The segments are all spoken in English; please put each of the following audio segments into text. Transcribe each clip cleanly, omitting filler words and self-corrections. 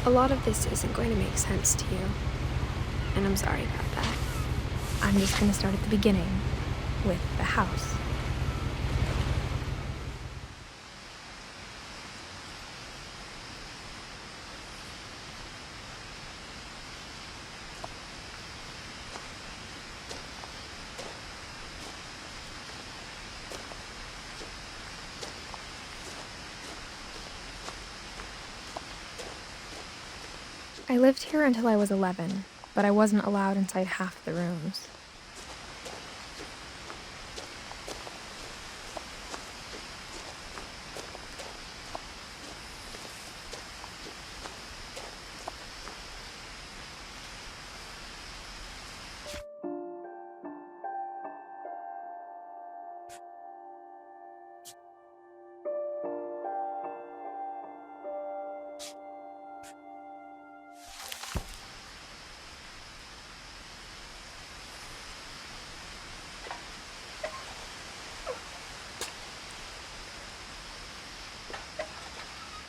A lot of this isn't going to make sense to you, and I'm sorry about that. I'm just going to start at the beginning, with the house. I lived here until I was 11, but I wasn't allowed inside half the rooms.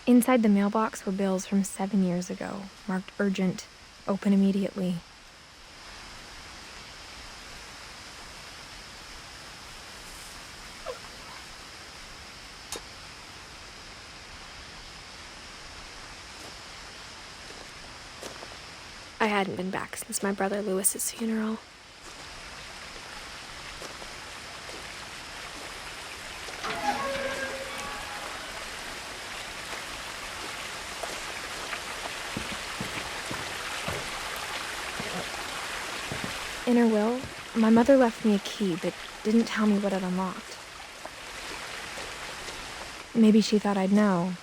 Inside the mailbox were bills from 7 years ago, marked urgent, open immediately. I hadn't been back since my brother Lewis's funeral. In her will, my mother left me a key but didn't tell me what it unlocked. Maybe she thought I'd know,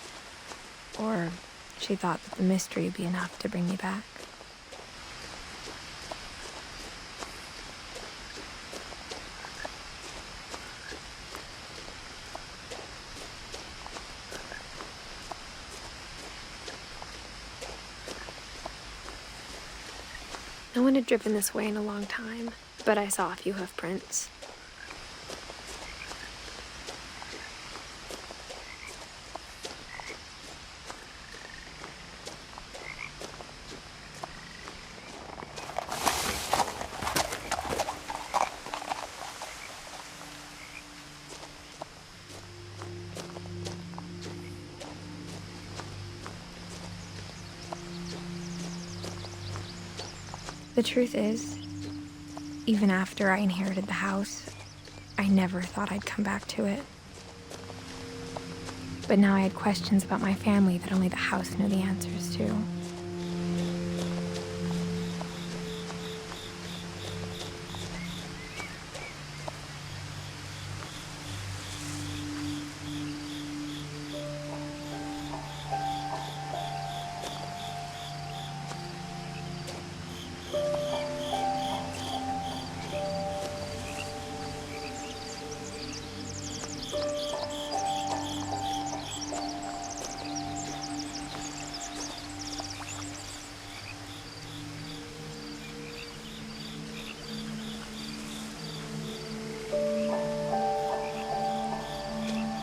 or she thought that the mystery would be enough to bring me back. No one had driven this way in a long time, but I saw a few hoof prints. The truth is, even after I inherited the house, I never thought I'd come back to it. But now I had questions about my family that only the house knew the answers to.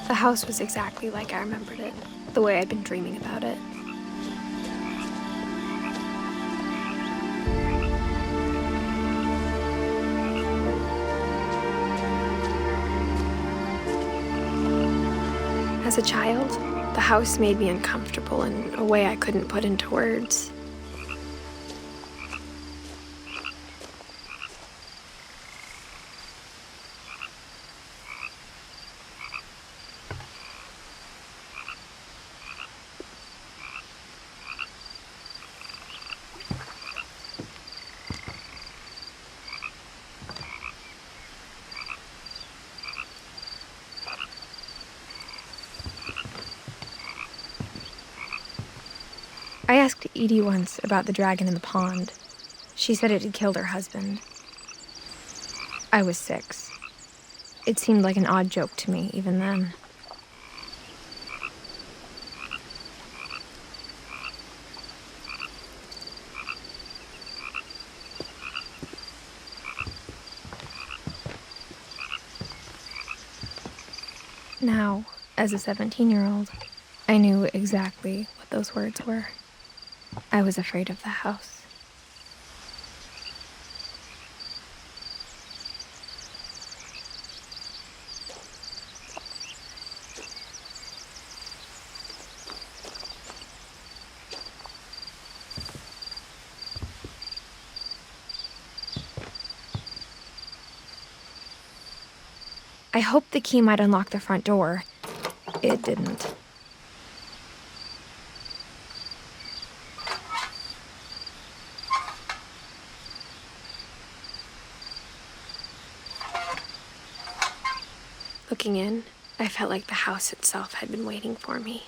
The house was exactly like I remembered it, the way I'd been dreaming about it. As a child, the house made me uncomfortable in a way I couldn't put into words. I asked Edie once about the dragon in the pond. She said it had killed her husband, I was 6. It seemed like an odd joke to me, even then. Now, as a 17-year-old, I knew exactly what those words were. I was afraid of the house. I hoped the key might unlock the front door. It didn't. Looking in, I felt like the house itself had been waiting for me.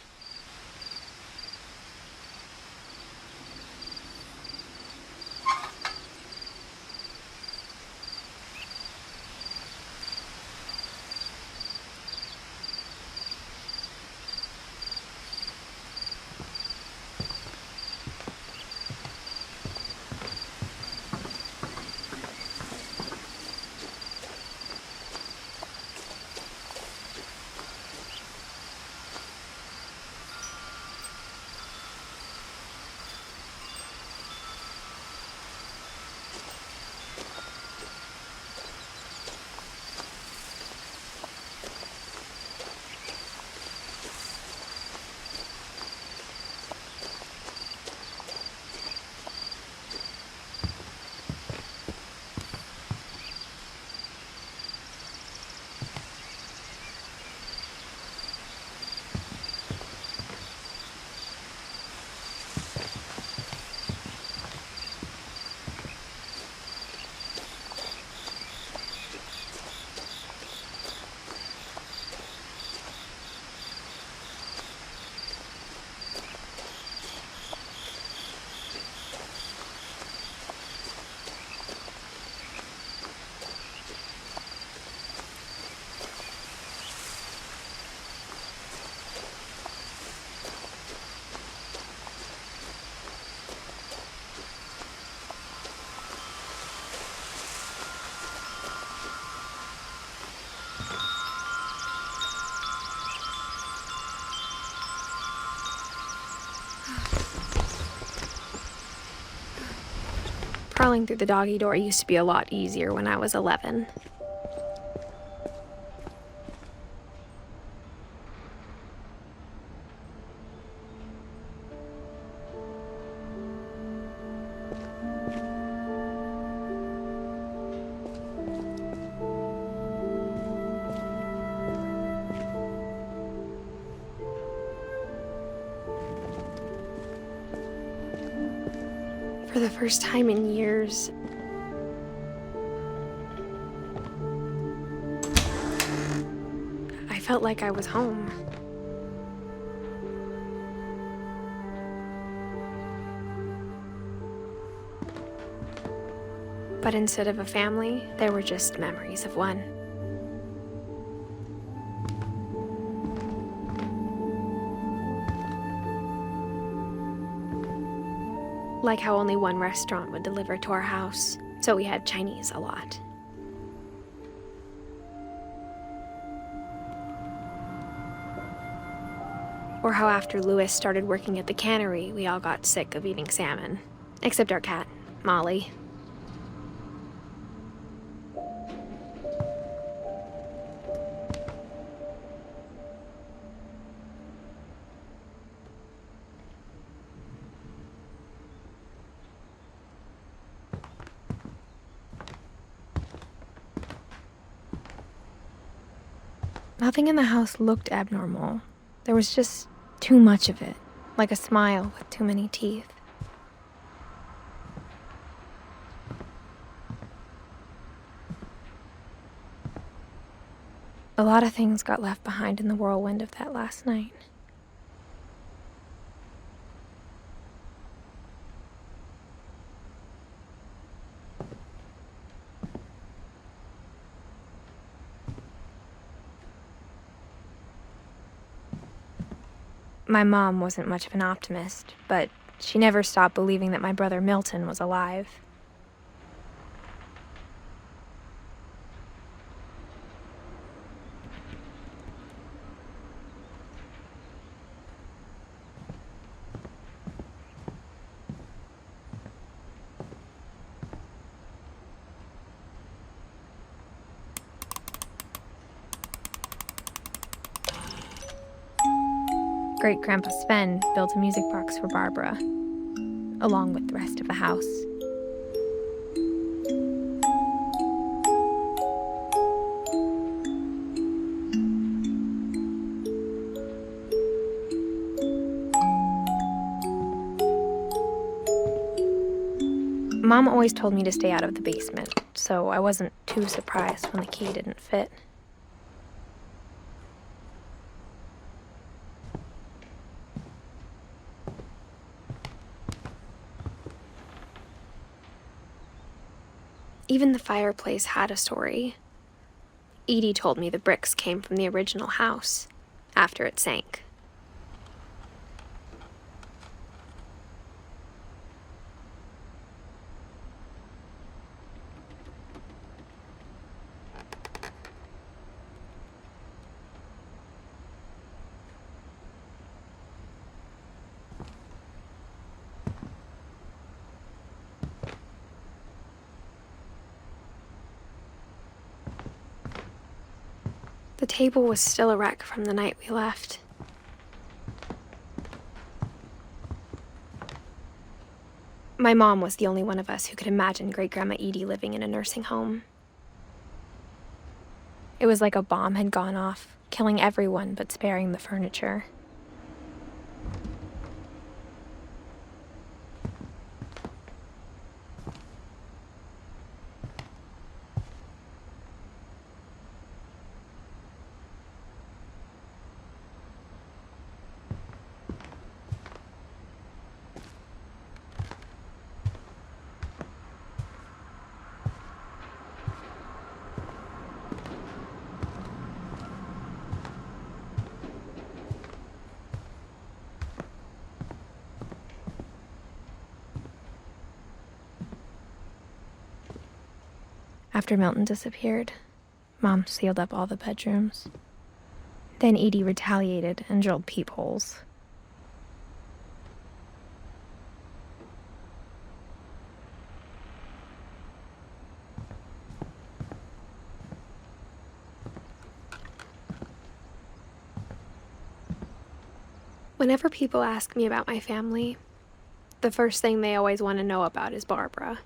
Crawling through the doggy door used to be a lot easier when I was 11. For the first time in years, I felt like I was home. But instead of a family, there were just memories of one. Like how only one restaurant would deliver to our house, so we had Chinese a lot. Or how after Louis started working at the cannery, we all got sick of eating salmon. Except our cat, Molly. Nothing in the house looked abnormal. There was just too much of it, like a smile with too many teeth. A lot of things got left behind in the whirlwind of that last night. My mom wasn't much of an optimist, but she never stopped believing that my brother Milton was alive. Great-Grandpa Sven built a music box for Barbara, along with the rest of the house. Mom always told me to stay out of the basement, so I wasn't too surprised when the key didn't fit. Even the fireplace had a story. Edie told me the bricks came from the original house, after it sank. The table was still a wreck from the night we left. My mom was the only one of us who could imagine Great-Grandma Edie living in a nursing home. It was like a bomb had gone off, killing everyone but sparing the furniture. After Milton disappeared, Mom sealed up all the bedrooms. Then Edie retaliated and drilled peepholes. Whenever people ask me about my family, the first thing they always want to know about is Barbara.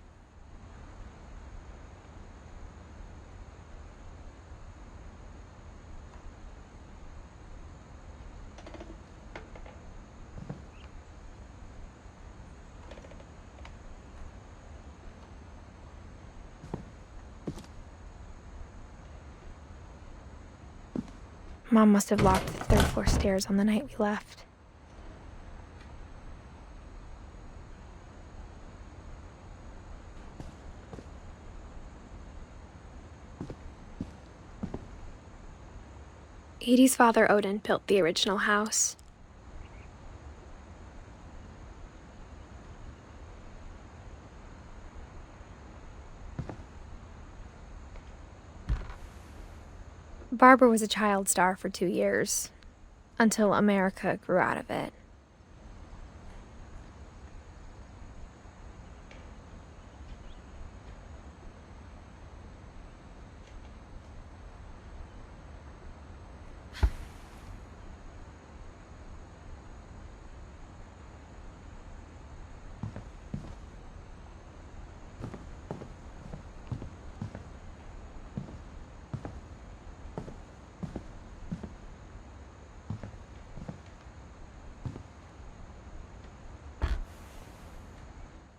Mom must have locked the third-floor stairs on the night we left. Edie's father, Odin, built the original house. Barbara was a child star for 2 years, until America grew out of it.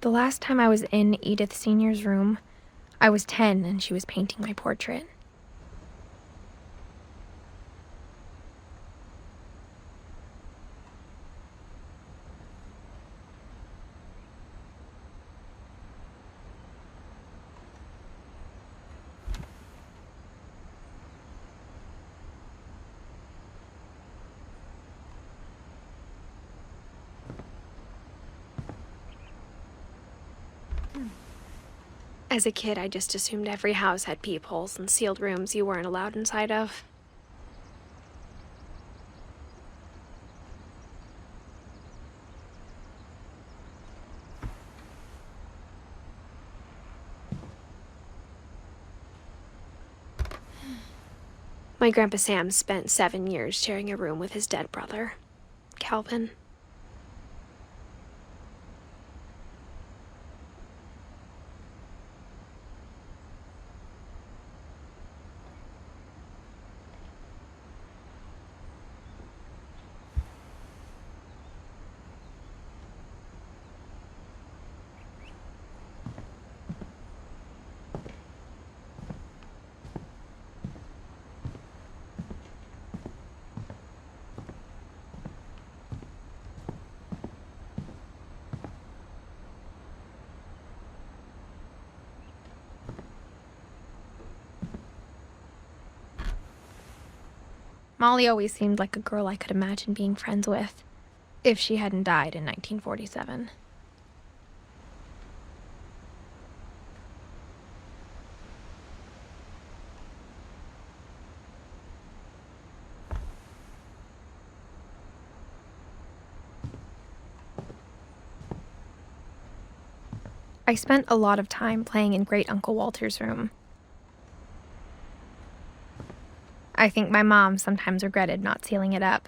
The last time I was in Edith Sr.'s room, I was 10 and she was painting my portrait. As a kid, I just assumed every house had peepholes and sealed rooms you weren't allowed inside of. My Grandpa Sam spent 7 years sharing a room with his dead brother, Calvin. Molly always seemed like a girl I could imagine being friends with, if she hadn't died in 1947. I spent a lot of time playing in Great Uncle Walter's room. I think my mom sometimes regretted not sealing it up.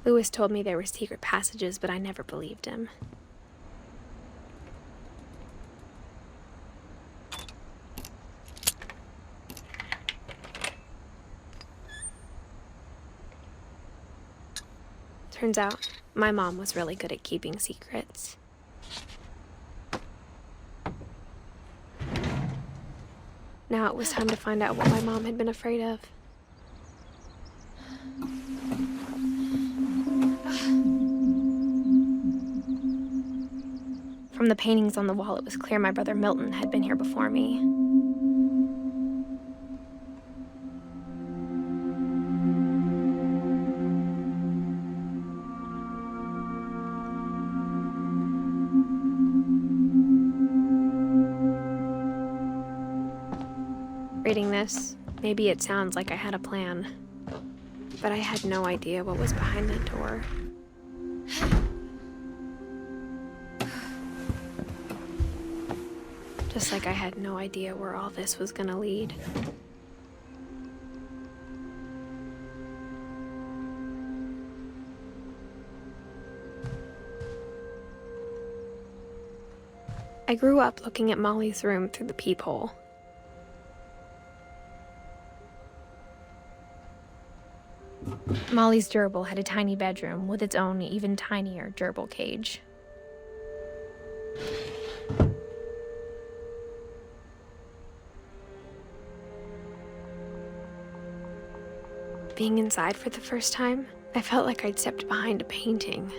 Lewis told me there were secret passages, but I never believed him. Turns out, my mom was really good at keeping secrets. Now it was time to find out what my mom had been afraid of. From the paintings on the wall, it was clear my brother Milton had been here before me. Reading this, maybe it sounds like I had a plan, but I had no idea what was behind that door. Just like I had no idea where all this was gonna lead. I grew up looking at Molly's room through the peephole. Molly's gerbil had a tiny bedroom with its own even tinier gerbil cage. Being inside for the first time, I felt like I'd stepped behind a painting.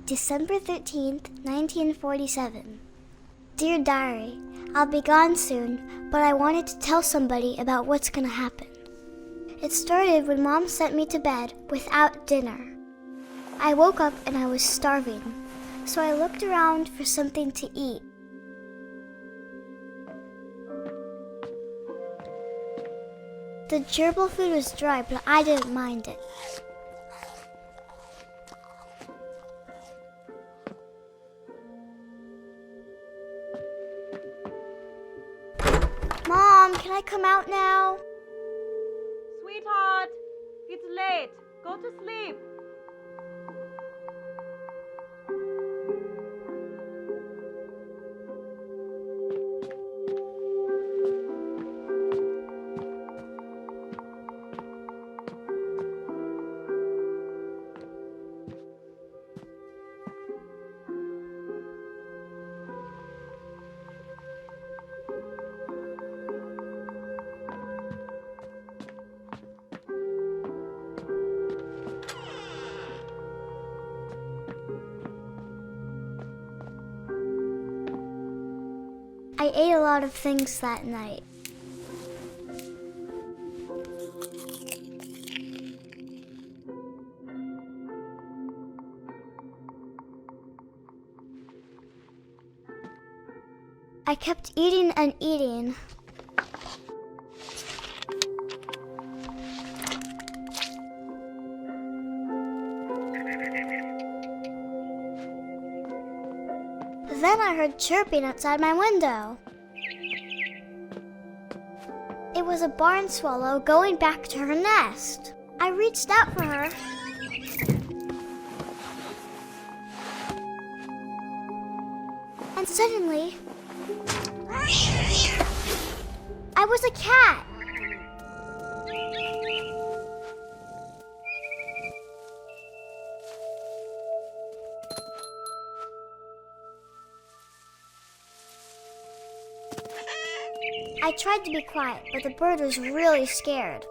December 13th, 1947. Dear Diary, I'll be gone soon, but I wanted to tell somebody about what's gonna happen. It started when Mom sent me to bed without dinner. I woke up and I was starving, so I looked around for something to eat. The gerbil food was dry, but I didn't mind it. Mom, can I come out now? Sweetheart, it's late. Go to sleep. I ate a lot of things that night. I kept eating and eating. Then I heard chirping outside my window. It was a barn swallow going back to her nest. I reached out for her. And suddenly, I was a cat. I tried to be quiet, but the bird was really scared.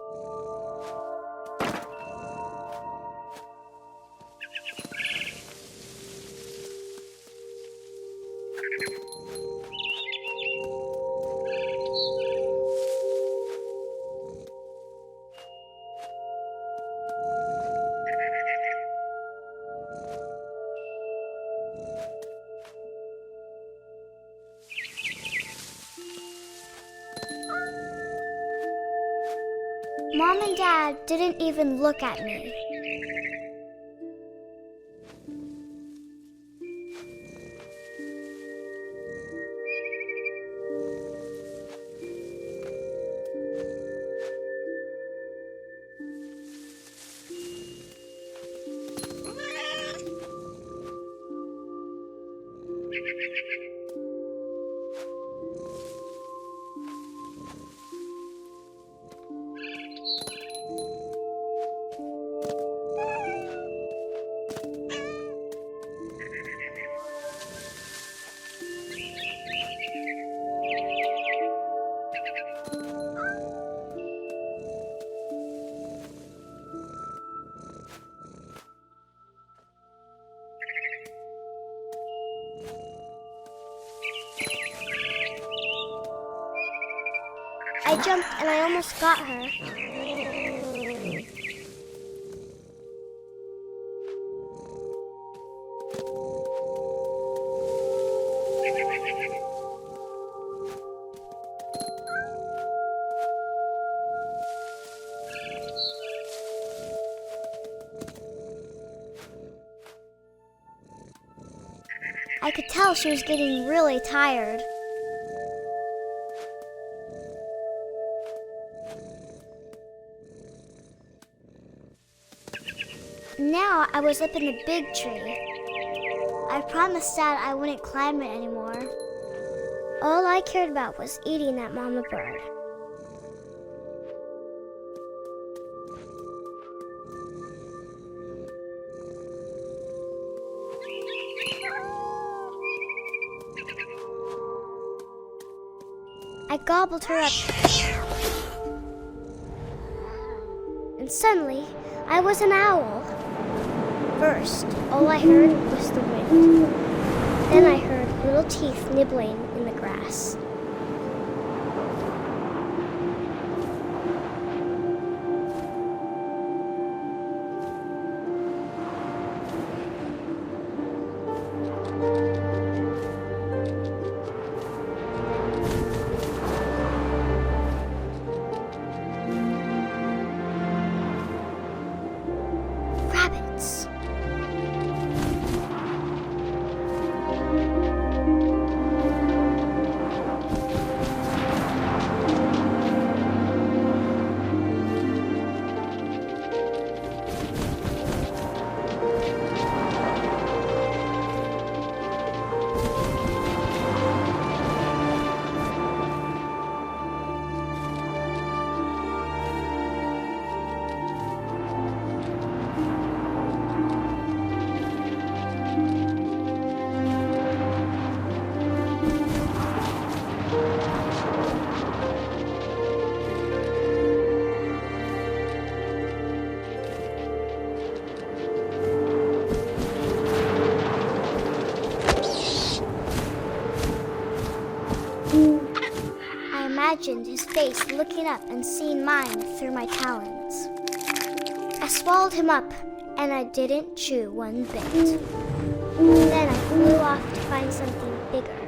Mom and Dad didn't even look at me. I jumped and I almost got her. I could tell she was getting really tired. Now I was up in the big tree. I promised Dad I wouldn't climb it anymore. All I cared about was eating that mama bird. I gobbled her up. And suddenly, I was an owl. First, all I heard was the wind. Then I heard little teeth nibbling in the grass. Rabbits. imagined his face looking up and seeing mine through my talons. I swallowed him up, and I didn't chew one bit. Then I flew off to find something bigger.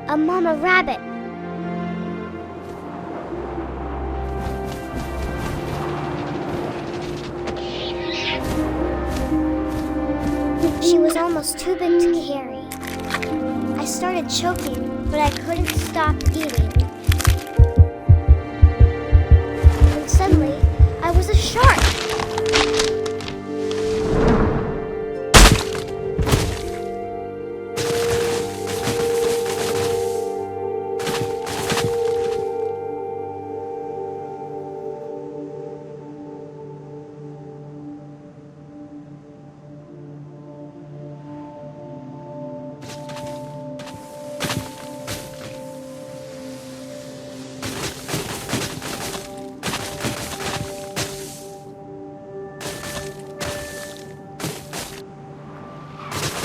A mama rabbit. She was almost too big to carry. I started choking, but I couldn't stop eating. And suddenly, I was a shark.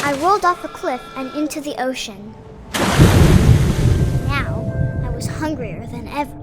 I rolled off a cliff and into the ocean. Now, I was hungrier than ever.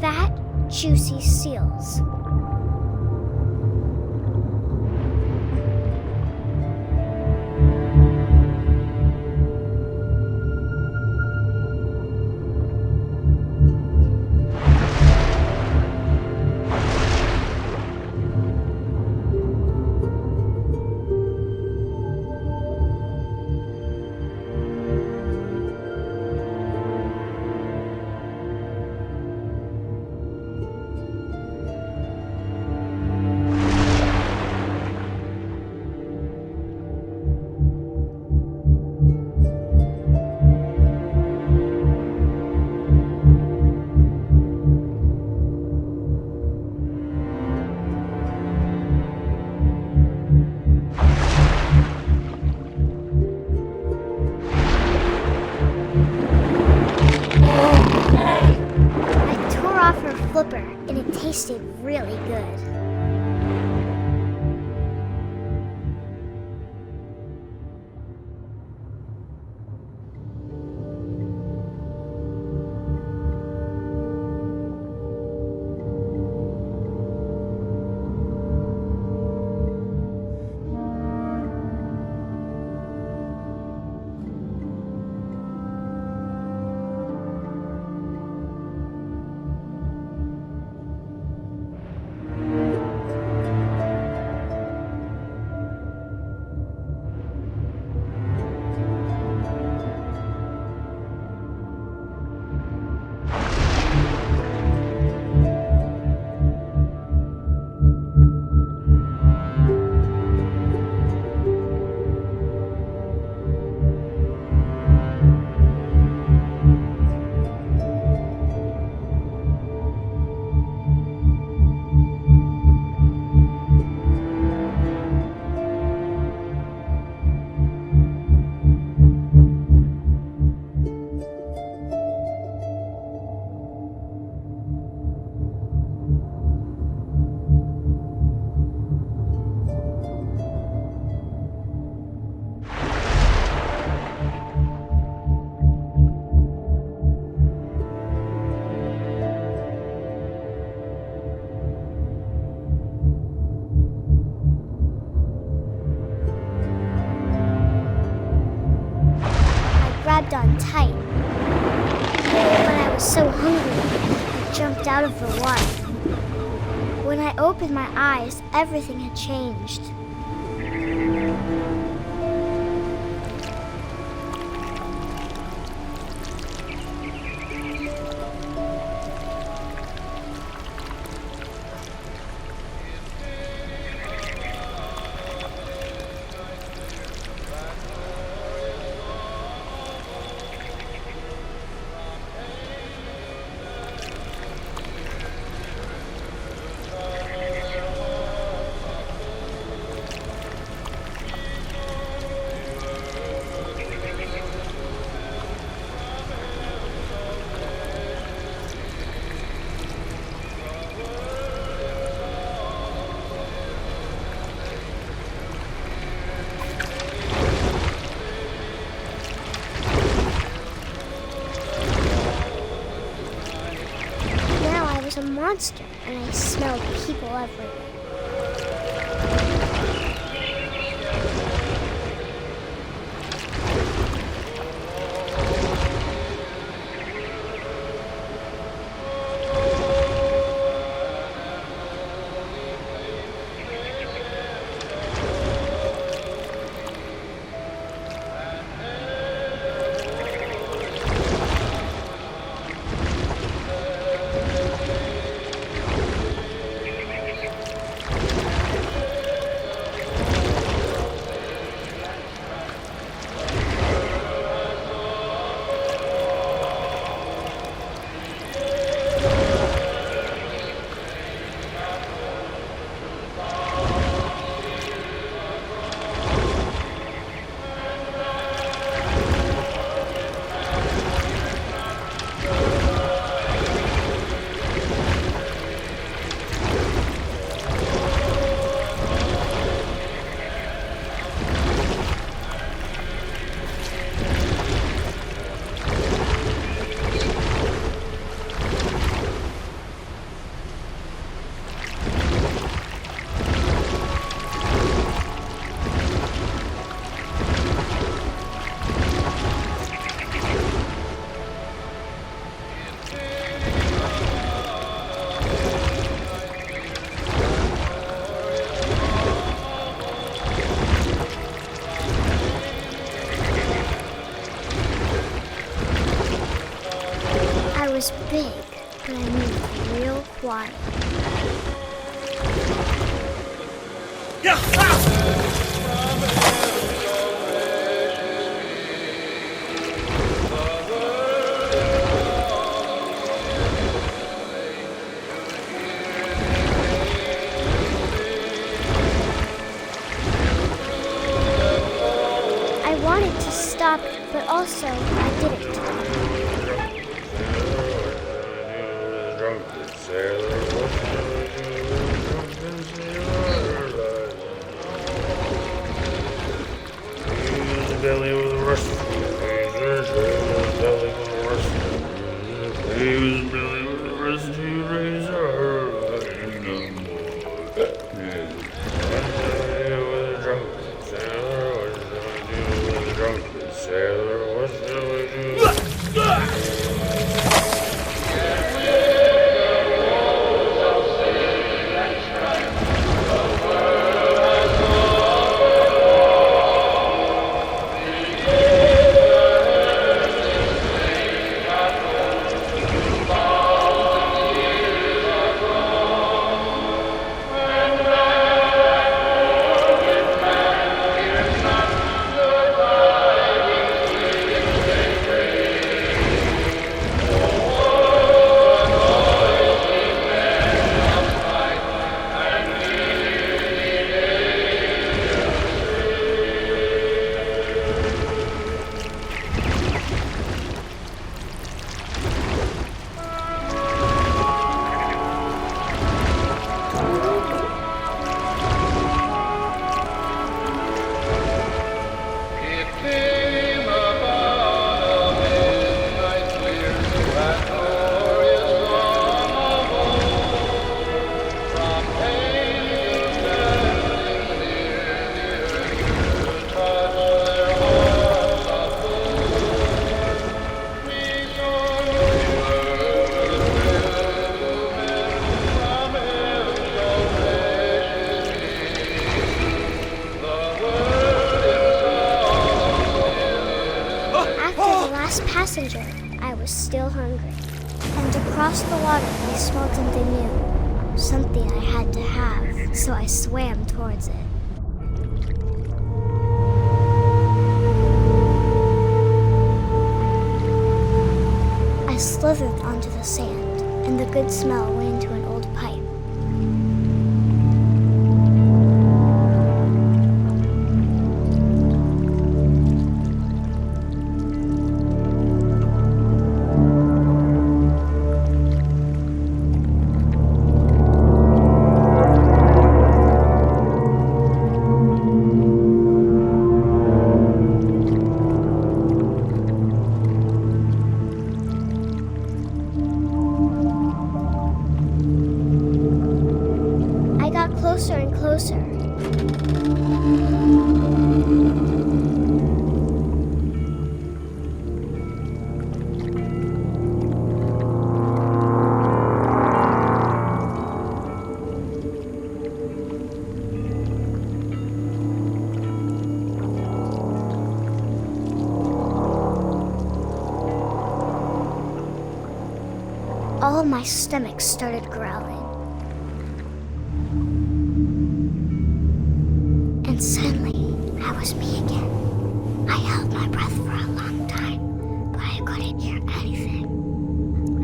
Fat, juicy seals. Flipper, and it tasted really good. on tight. But I was so hungry, I jumped out of the water. When I opened my eyes, everything had changed. I was a monster, and I smelled people everywhere. I was big, but I moved real quiet. I wanted to stop, but also I didn't. Belly with a rust. Belly with a rust. He was belly with a rusty razor. No more. With a drunk sailor, what's the deal with a drunk sailor? What's the still hungry. And across the water I smelled something new. Something I had to have, so I swam towards it. I slithered onto the sand, and the good smell went into an old pipe. I got closer and closer. All of my stomach started growling. And suddenly, I was me again. I held my breath for a long time, but I couldn't hear anything.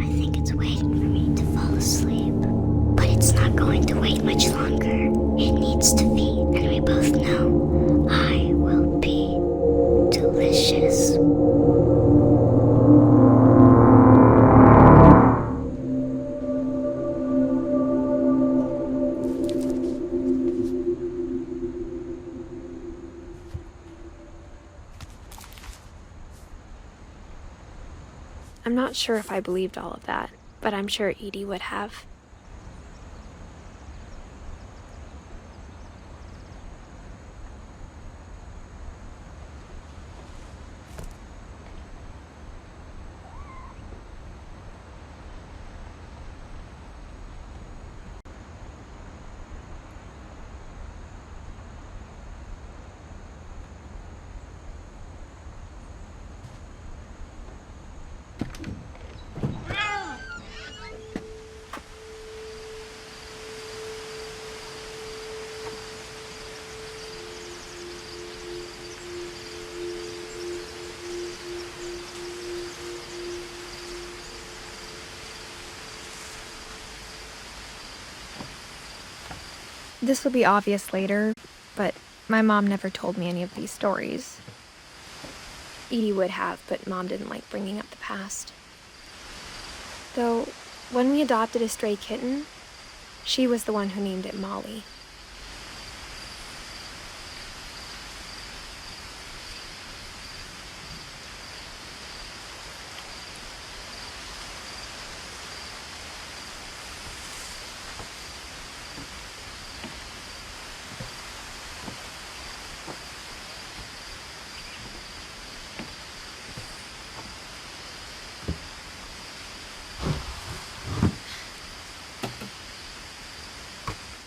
I think it's waiting for me to fall asleep. But it's not going to wait much longer. It needs to feed, and we both know I will be delicious. I'm not sure if I believed all of that, but I'm sure Edie would have. This will be obvious later, but my mom never told me any of these stories. Edie would have, but Mom didn't like bringing up the past. Though, when we adopted a stray kitten, she was the one who named it Molly.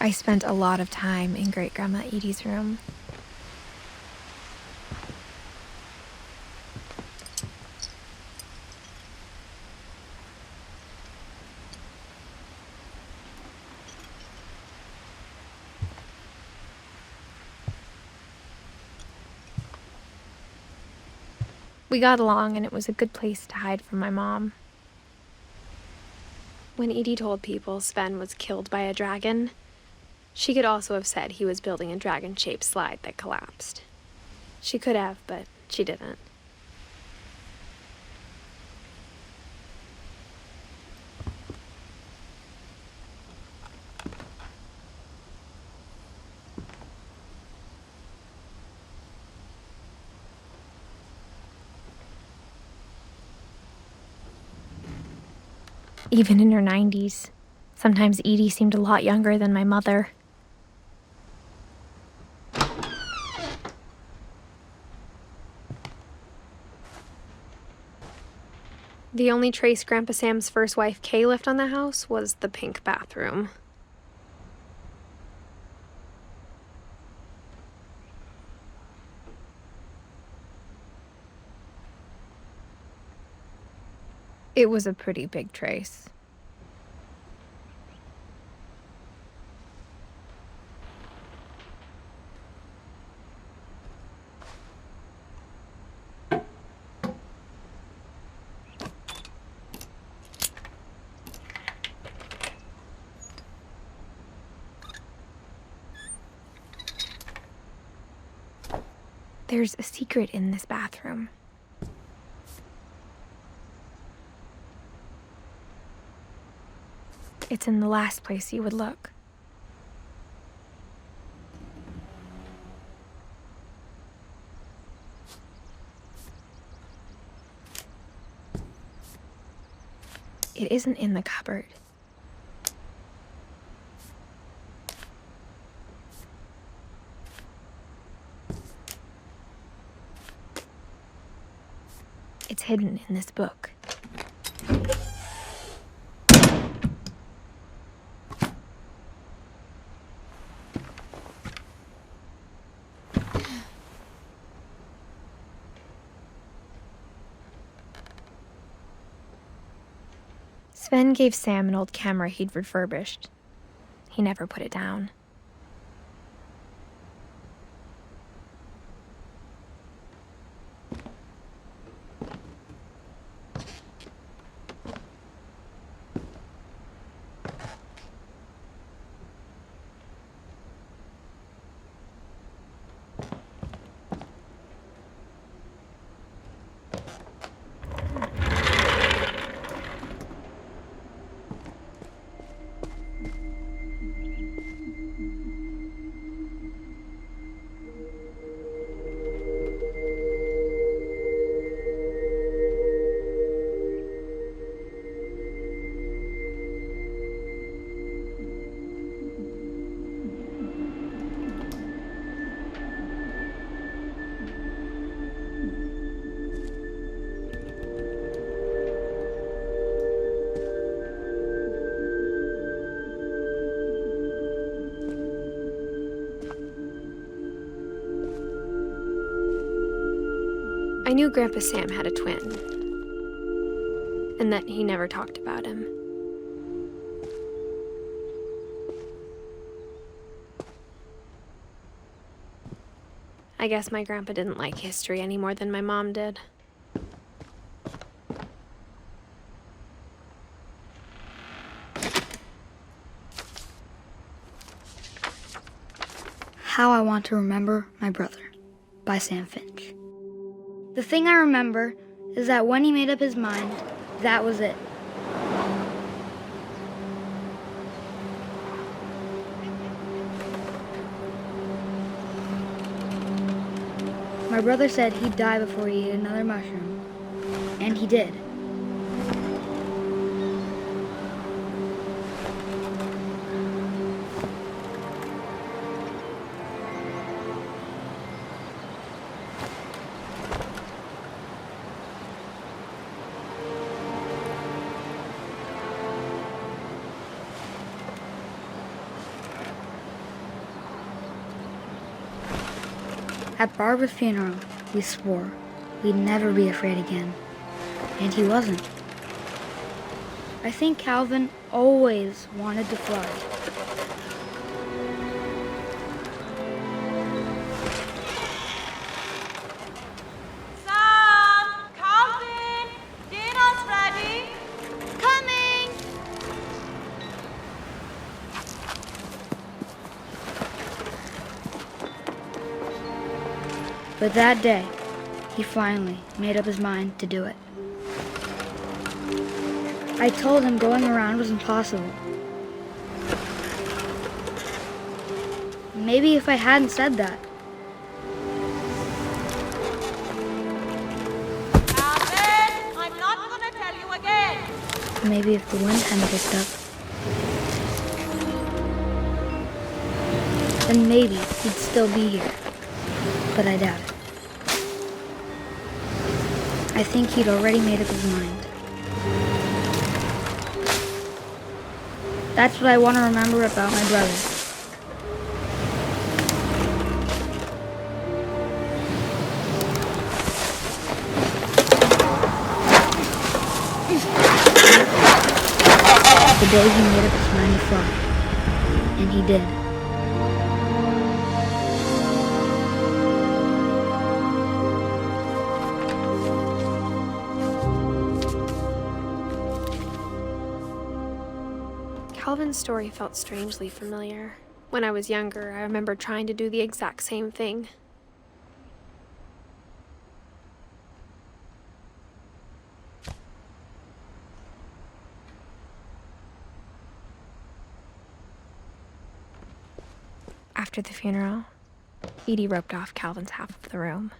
I spent a lot of time in Great-Grandma Edie's room. We got along, and it was a good place to hide from my mom. When Edie told people Sven was killed by a dragon, she could also have said he was building a dragon-shaped slide that collapsed. She could have, but she didn't. Even in her 90s, sometimes Edie seemed a lot younger than my mother. The only trace Grandpa Sam's first wife, Kay, left on the house was the pink bathroom. It was a pretty big trace. There's a secret in this bathroom. It's in the last place you would look. It isn't in the cupboard. It's hidden in this book. Sven gave Sam an old camera he'd refurbished. He never put it down. I knew Grandpa Sam had a twin, and that he never talked about him. I guess my grandpa didn't like history any more than my mom did. How I Want to Remember My Brother by Sam Finch. The thing I remember is that when he made up his mind, that was it. My brother said he'd die before he ate another mushroom, and he did. At Barbara's funeral, we swore we'd never be afraid again, and he wasn't. I think Calvin always wanted to fly. Sam! Calvin! Dinner's ready! Coming! But that day, he finally made up his mind to do it. I told him going around was impossible. Maybe if I hadn't said that, Calvin! I'm not gonna tell you again! maybe if the wind hadn't picked up, then maybe he'd still be here. But I doubt it. I think he'd already made up his mind. That's what I want to remember about my brother. the day he made up his mind to fly. And he did. Calvin's story felt strangely familiar. When I was younger, I remember trying to do the exact same thing. After the funeral, Edie roped off Calvin's half of the room.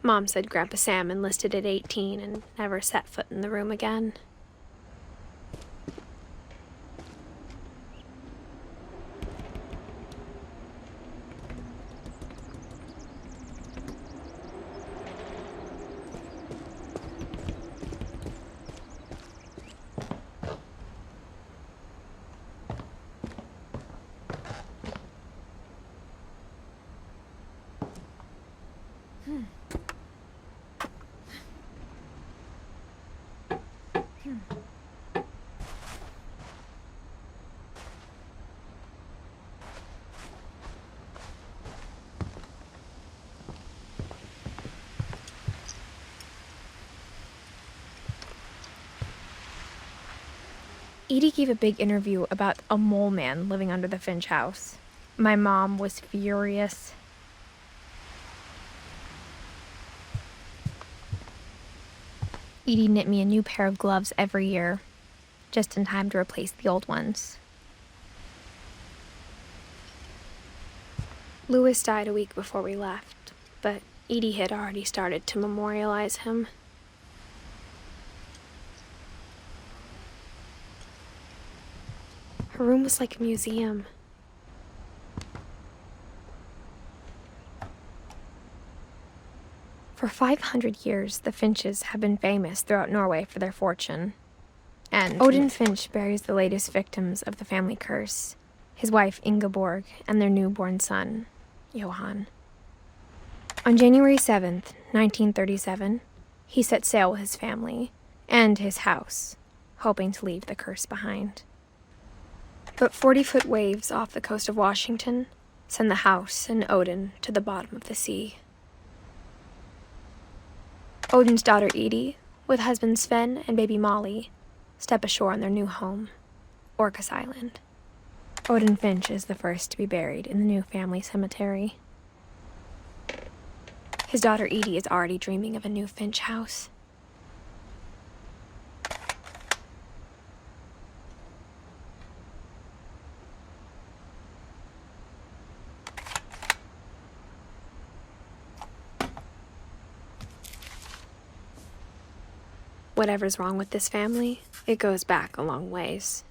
Mom said Grandpa Sam enlisted at 18 and never set foot in the room again. Edie gave a big interview about a mole man living under the Finch house. My mom was furious. Edie knit me a new pair of gloves every year, just in time to replace the old ones. Louis died a week before we left, but Edie had already started to memorialize him. Her room was like a museum. For 500 years, the Finches have been famous throughout Norway for their fortune. And Odin Finch buries the latest victims of the family curse, his wife Ingeborg and their newborn son, Johan. On January 7th, 1937, he set sail with his family and his house, hoping to leave the curse behind. But 40-foot waves off the coast of Washington send the house and Odin to the bottom of the sea. Odin's daughter Edie, with husband Sven and baby Molly, step ashore on their new home, Orcas Island. Odin Finch is the first to be buried in the new family cemetery. His daughter Edie is already dreaming of a new Finch house. Whatever's wrong with this family, it goes back a long ways.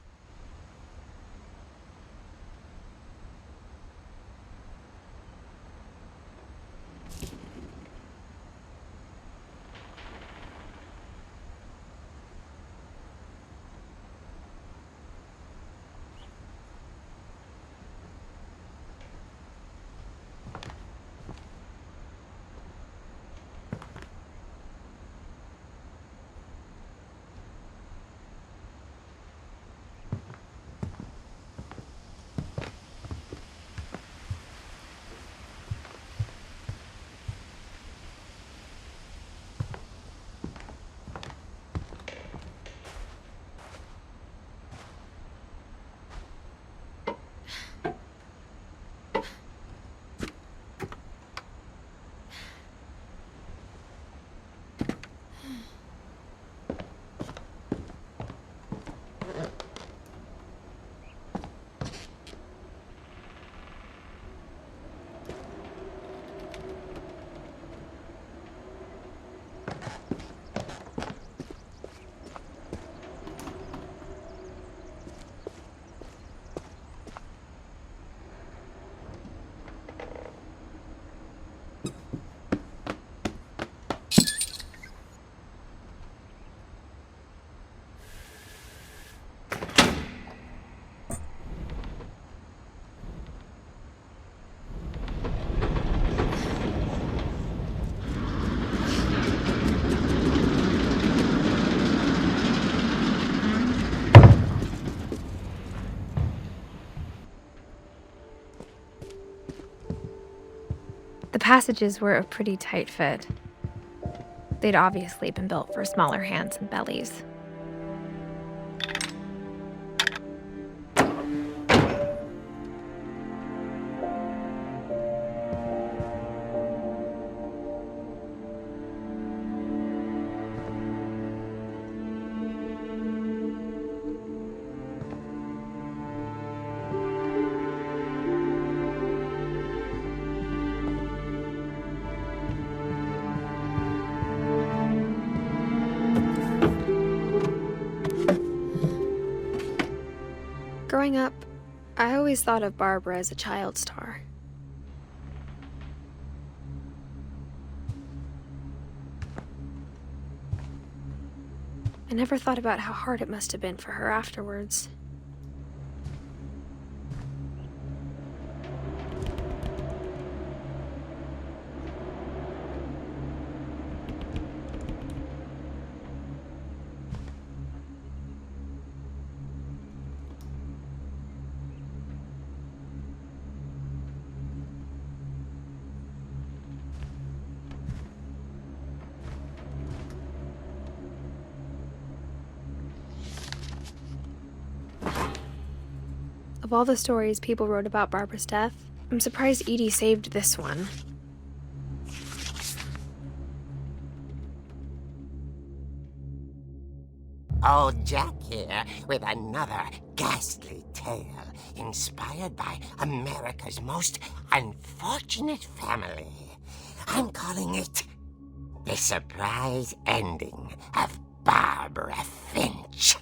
The passages were a pretty tight fit. They'd obviously been built for smaller hands and bellies. Growing up, I always thought of Barbara as a child star. I never thought about how hard it must have been for her afterwards. Of all the stories people wrote about Barbara's death, I'm surprised Edie saved this one. Old Jack here with another ghastly tale inspired by America's most unfortunate family. I'm calling it The Surprise Ending of Barbara Finch.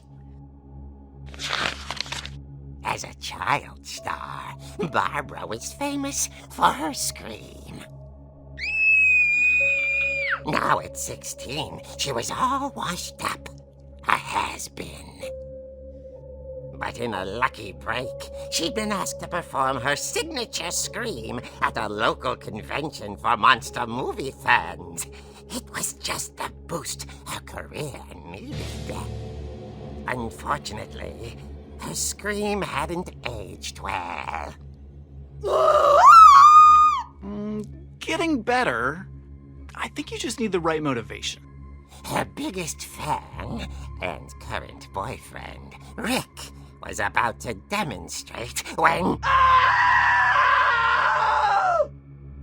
As a child star, Barbara was famous for her scream. Now at 16, she was all washed up, a has-been. But in a lucky break, she'd been asked to perform her signature scream at a local convention for monster movie fans. It was just the boost her career needed. Unfortunately, her scream hadn't aged well. Getting better. I think you just need the right motivation. Her biggest fan and current boyfriend, Rick, was about to demonstrate when...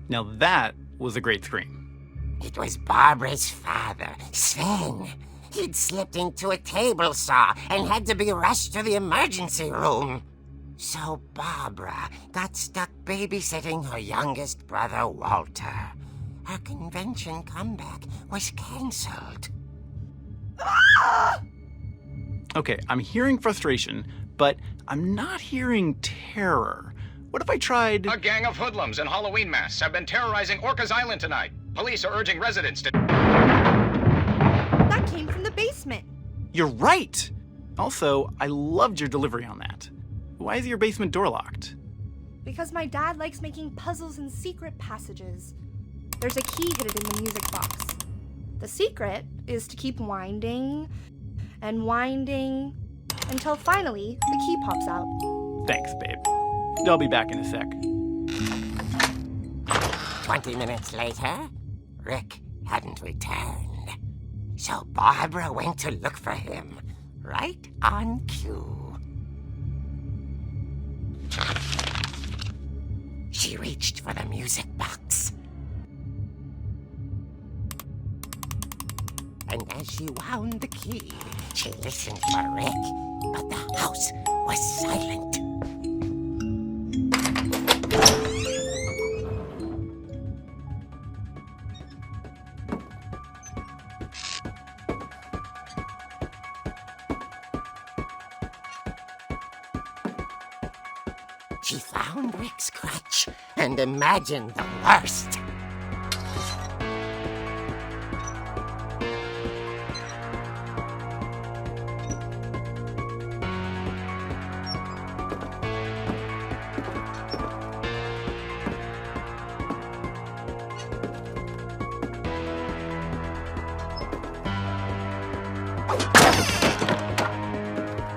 Now that was a great scream. It was Barbara's father, Sven. He'd slipped into a table saw and had to be rushed to the emergency room. So Barbara got stuck babysitting her youngest brother, Walter. Her convention comeback was canceled. Okay, I'm hearing frustration, but I'm not hearing terror. What if I tried... A gang of hoodlums in Halloween masks have been terrorizing Orcas Island tonight. Police are urging residents to... That came from the basement. You're right! Also, I loved your delivery on that. Why is your basement door locked? Because my dad likes making puzzles and secret passages. There's a key hidden in the music box. The secret is to keep winding and winding until finally the key pops out. Thanks, babe. I'll be back in a sec. 20 minutes later, Rick hadn't returned. So Barbara went to look for him, right on cue. She reached for the music box. And as she wound the key, she listened for Rick, but the house was silent. She found Rick's crutch and imagined the worst.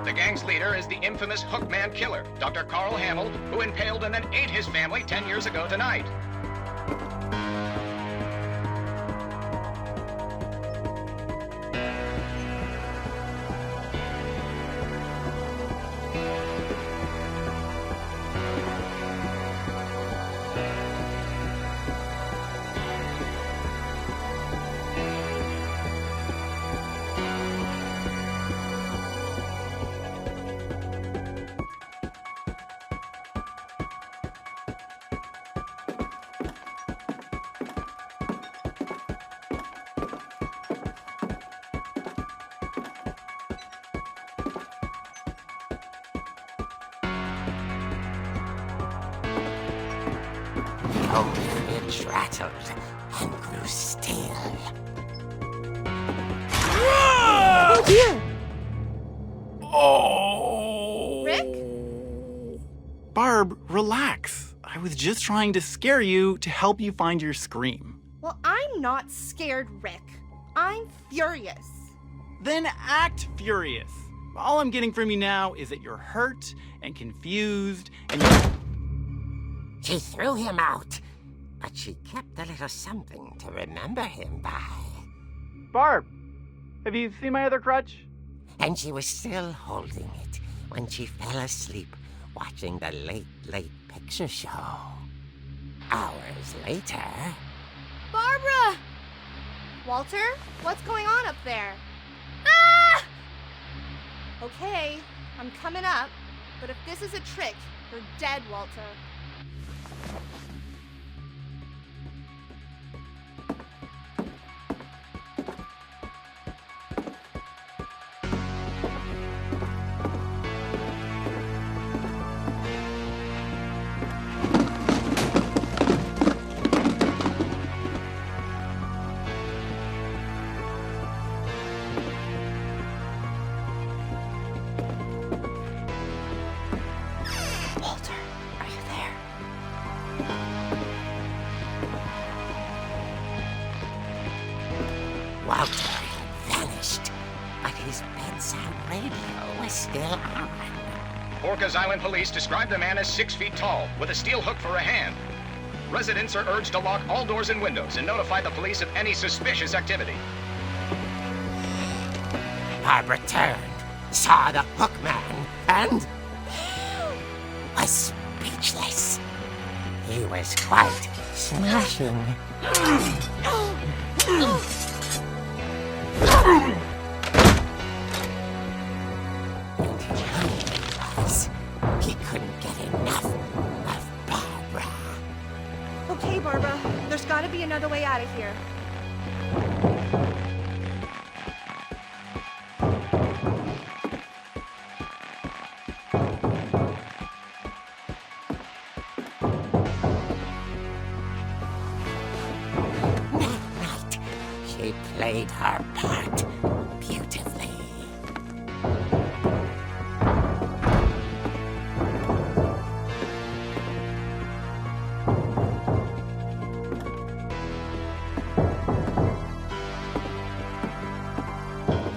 The gang's leader is the infamous Hookman killer, Dr. Carl Hamill, who impaled and then ate his family 10 years ago tonight. whole fridge rattled and grew still. Oh dear! Oh! Rick? Barb, relax. I was just trying to scare you to help you find your scream. Well, I'm not scared, Rick. I'm furious. Then act furious. All I'm getting from you now is that you're hurt and confused and She threw him out, but she kept a little something to remember him by. Barb, have you seen my other crutch? And she was still holding it when she fell asleep watching the Late Late Picture Show. Hours later... Barbara! Walter, what's going on up there? Ah! Okay, I'm coming up, but if this is a trick, you're dead, Walter. Walter, are you there? Walter had vanished, but his bedside radio was still on. Orcas Island police describe the man as 6 feet tall, with a steel hook for a hand. Residents are urged to lock all doors and windows and notify the police of any suspicious activity. Barbara turned, saw the hook man, and was speechless. He was quite smashing. And he was. He couldn't get enough of Barbara. Okay, Barbara, there's gotta be another way out of here. That night, she played her part beautifully.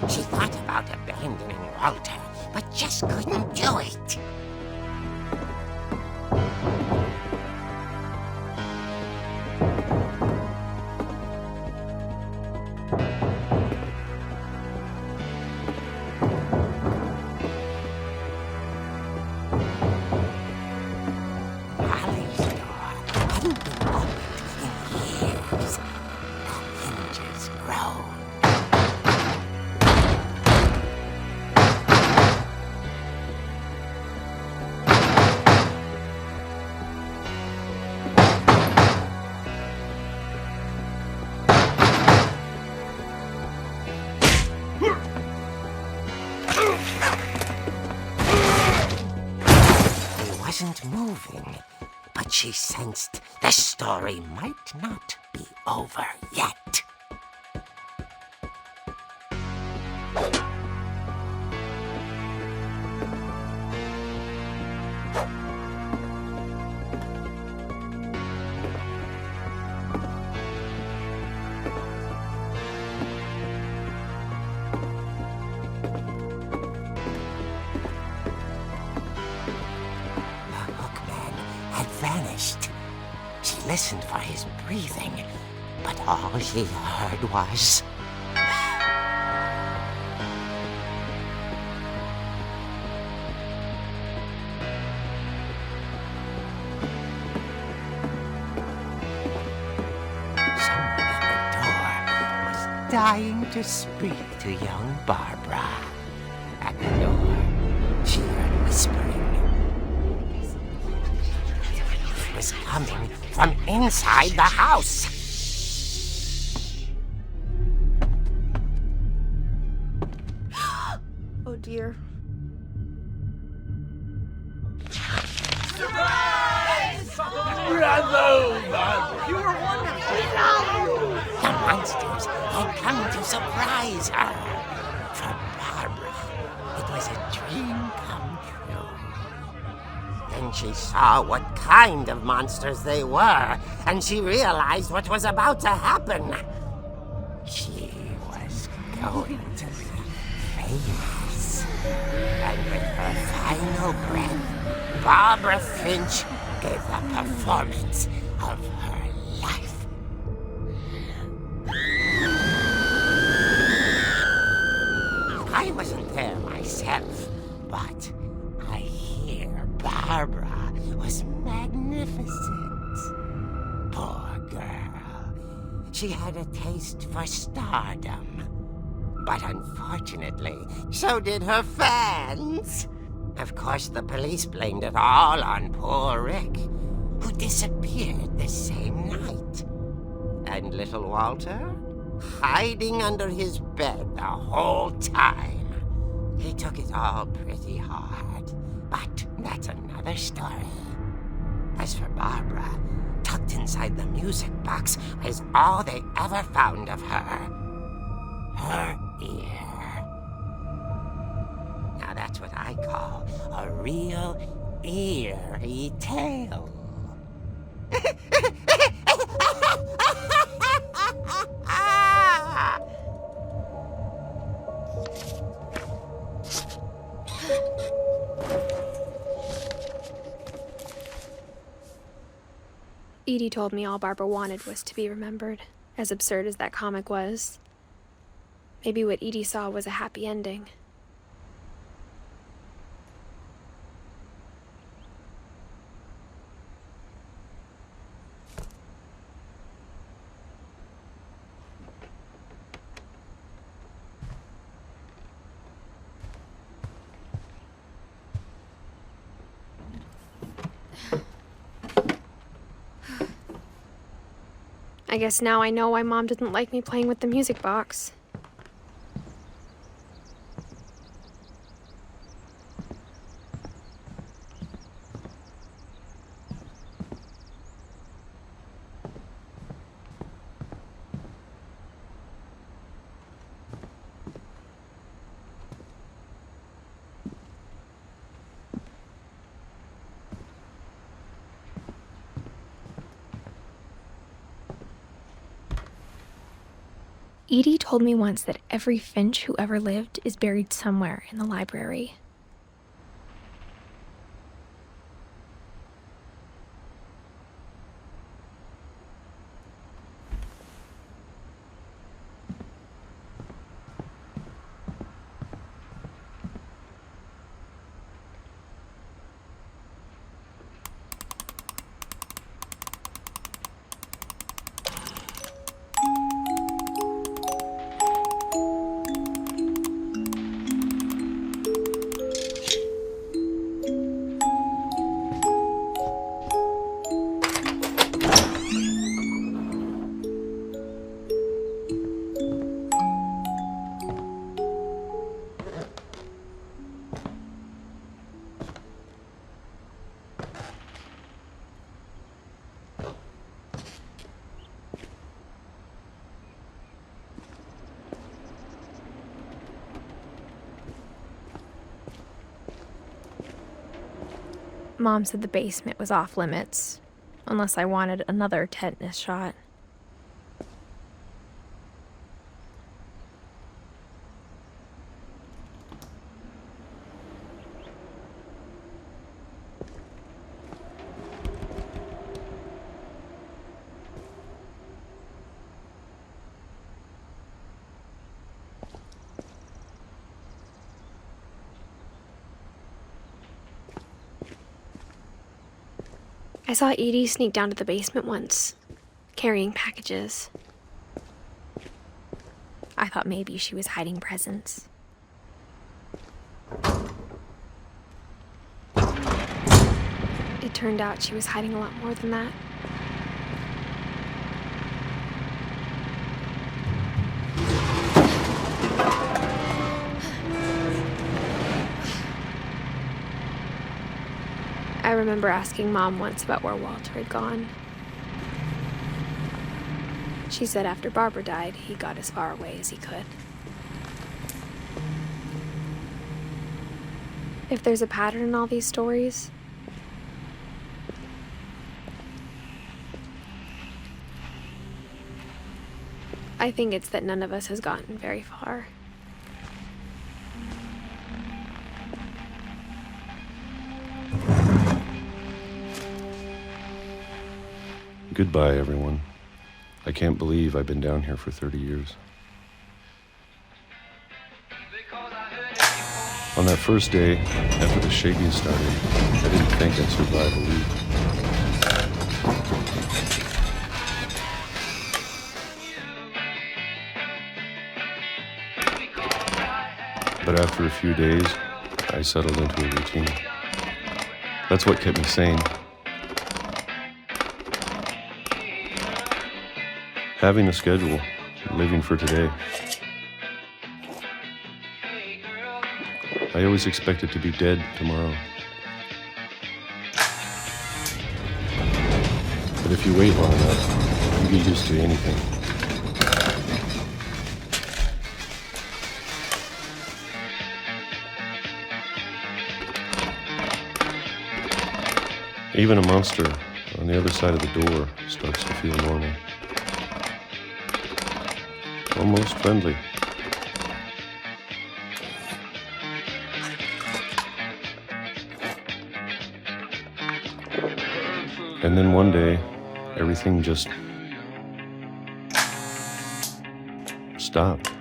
She thought about abandoning Walter, but just couldn't do it. Holly's door hadn't been opened in years. The hinges groaned. He wasn't moving, but she sensed the story might not be over yet. The hookman had vanished. She listened for his breathing, but all she heard was... Someone at the door was dying to speak to young Barbara. At the door, she heard whispering. It was coming from inside the house. Oh dear. Right! You were wonderful. The monsters had come to surprise her. For Barbara, it was a dream come true. Then she saw what kind of monsters they were, and she realized what was about to happen. She was going to be famous. And with her final breath, Barbara Finch gave the performance of her life. I wasn't there myself, but I hear Barbara was magnificent. Poor girl. She had a taste for stardom. But unfortunately, so did her fans. Of course, the police blamed it all on poor Rick, who disappeared the same night. And little Walter, hiding under his bed the whole time. He took it all pretty hard, but that's another story. As for Barbara, tucked inside the music box was all they ever found of her. Her ear. Now that's what I call a real eerie tale. Edie told me all Barbara wanted was to be remembered, as absurd as that comic was. Maybe what Edie saw was a happy ending. I guess now I know why Mom didn't like me playing with the music box. Edie told me once that every Finch who ever lived is buried somewhere in the library. Mom said the basement was off limits, unless I wanted another tetanus shot. I saw Edie sneak down to the basement once, carrying packages. I thought maybe she was hiding presents. It turned out she was hiding a lot more than that. I remember asking Mom once about where Walter had gone. She said after Barbara died, he got as far away as he could. If there's a pattern in all these stories, I think it's that none of us has gotten very far. Goodbye, everyone. I can't believe I've been down here for 30 years. On that first day, after the shaking started, I didn't think I'd survive a week. But after a few days, I settled into a routine. That's what kept me sane. Having a schedule, living for today. I always expected to be dead tomorrow. But if you wait long enough, you get used to anything. Even a monster on the other side of the door starts to feel normal. Almost friendly. And then one day, everything just stopped.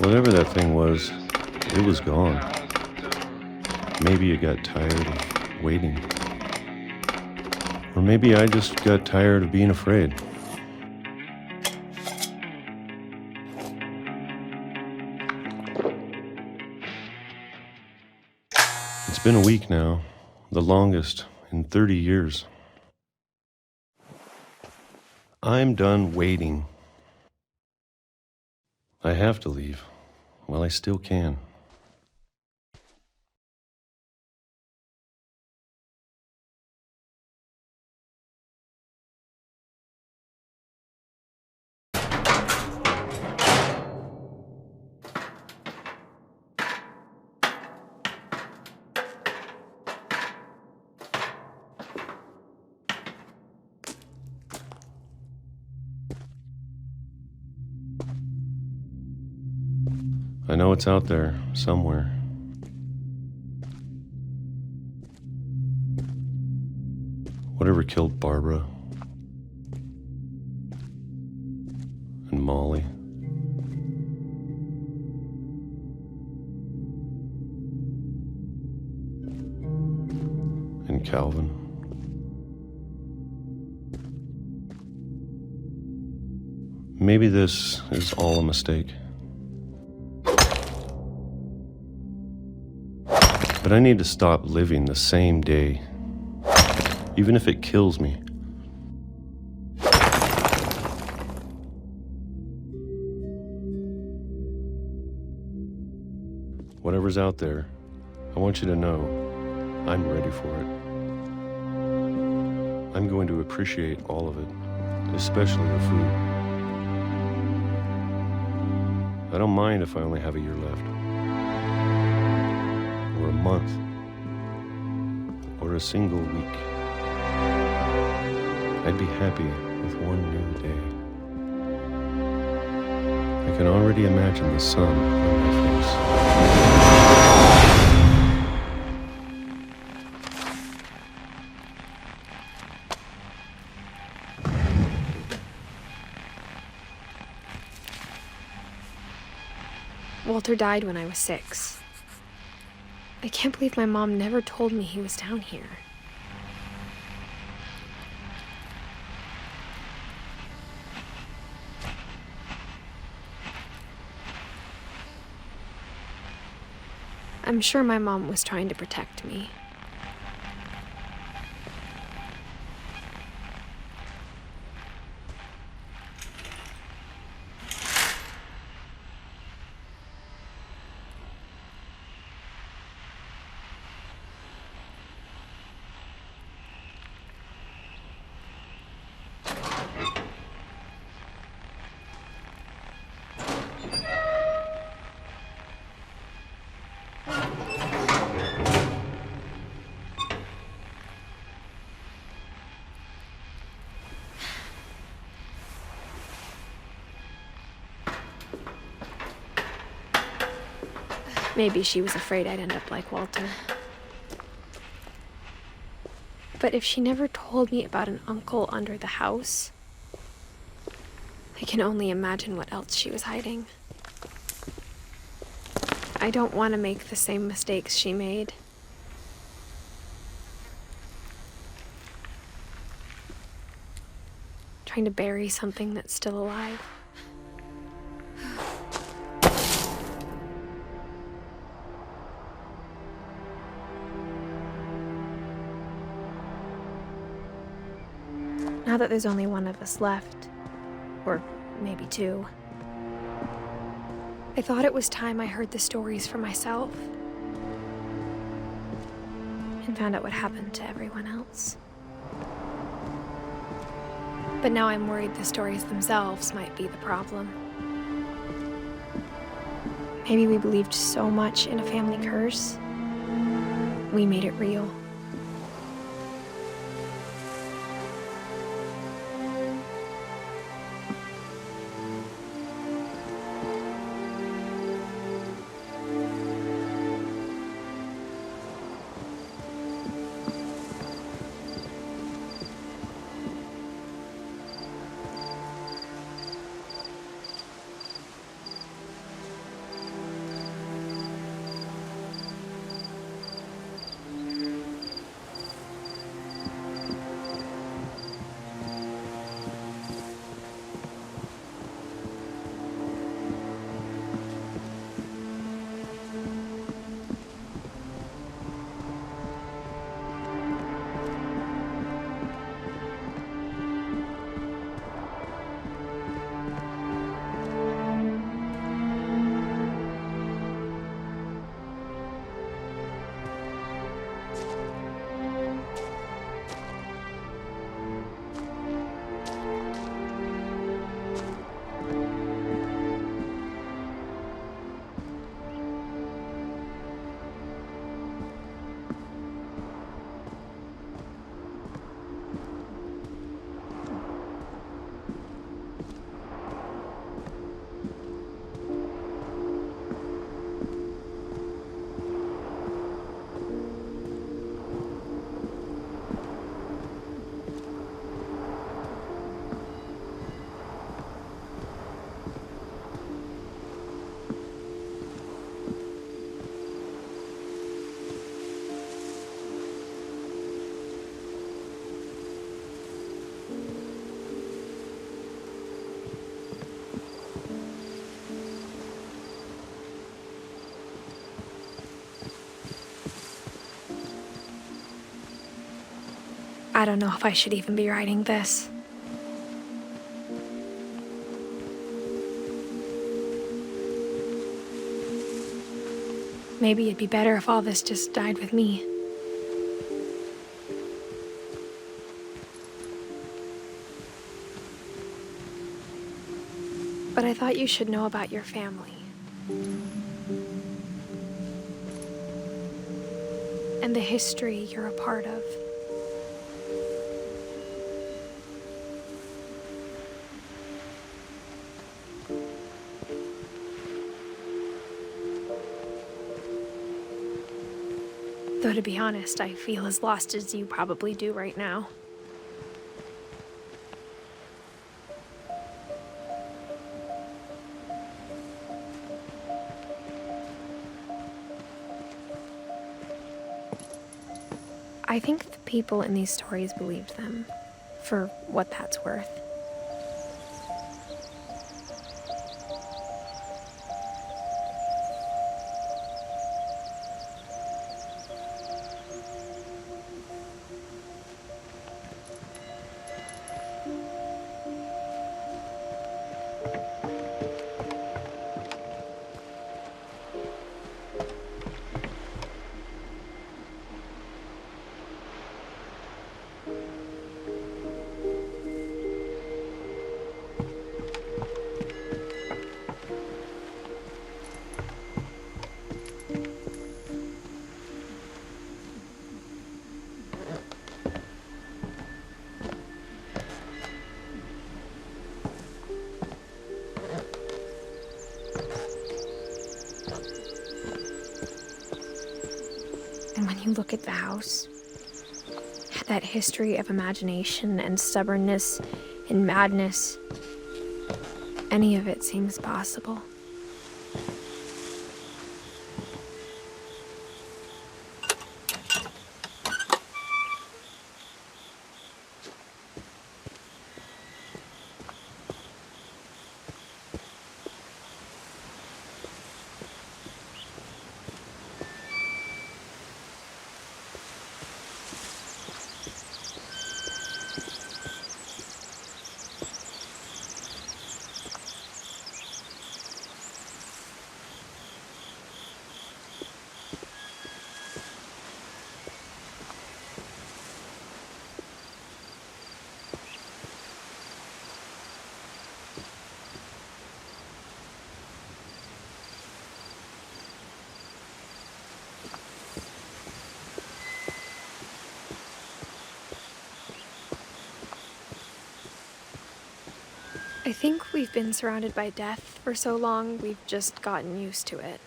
Whatever that thing was, it was gone. Maybe it got tired of waiting. Or maybe I just got tired of being afraid. It's been a week now, the longest in 30 years. I'm done waiting. I have to leave while I still can. I know it's out there, somewhere. Whatever killed Barbara and Molly and Calvin. Maybe this is all a mistake. But I need to stop living the same day, even if it kills me. Whatever's out there, I want you to know I'm ready for it. I'm going to appreciate all of it, especially the food. I don't mind if I only have a year left. Or a month, or a single week. I'd be happy with one new day. I can already imagine the sun on my face. Walter died when I was 6. I can't believe my mom never told me he was down here. I'm sure my mom was trying to protect me. Maybe she was afraid I'd end up like Walter. But if she never told me about an uncle under the house, I can only imagine what else she was hiding. I don't want to make the same mistakes she made. Trying to bury something that's still alive. Now that there's only one of us left, or maybe two, I thought it was time I heard the stories for myself and found out what happened to everyone else. But now I'm worried the stories themselves might be the problem. Maybe we believed so much in a family curse, we made it real. I don't know if I should even be writing this. Maybe it'd be better if all this just died with me. But I thought you should know about your family. And the history you're a part of. Though to be honest, I feel as lost as you probably do right now. I think the people in these stories believed them, for what that's worth. you look at the house, that history of imagination and stubbornness and madness, any of it seems possible. I think we've been surrounded by death for so long, we've just gotten used to it.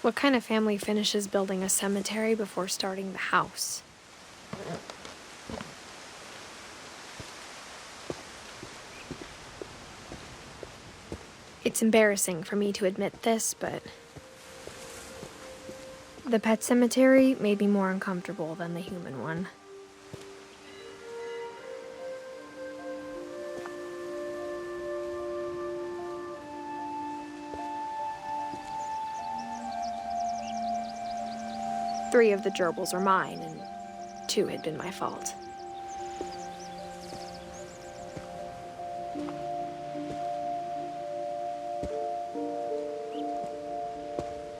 What kind of family finishes building a cemetery before starting the house? It's embarrassing for me to admit this, but the pet cemetery made me more uncomfortable than the human one. Three of the gerbils were mine, and 2 had been my fault.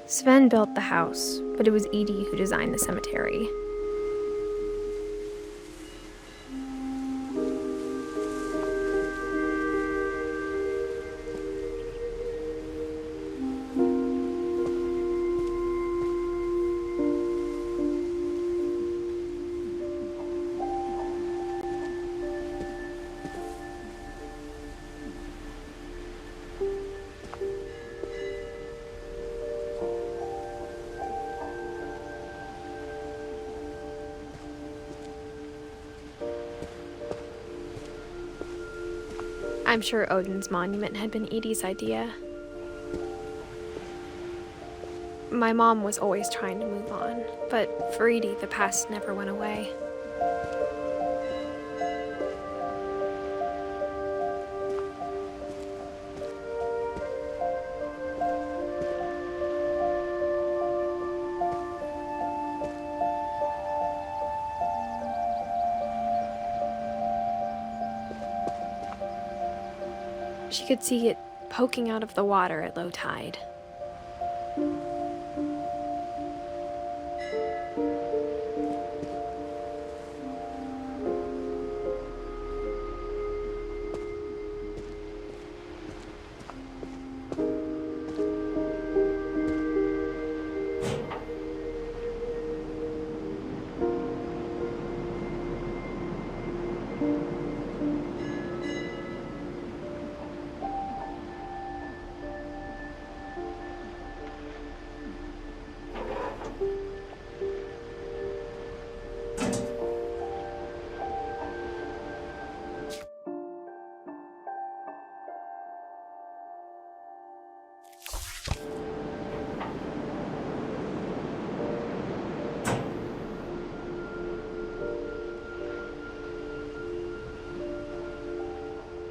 Sven built the house, but it was Edie who designed the cemetery. I'm sure Odin's monument had been Edie's idea. My mom was always trying to move on, but for Edie, the past never went away. She could see it poking out of the water at low tide.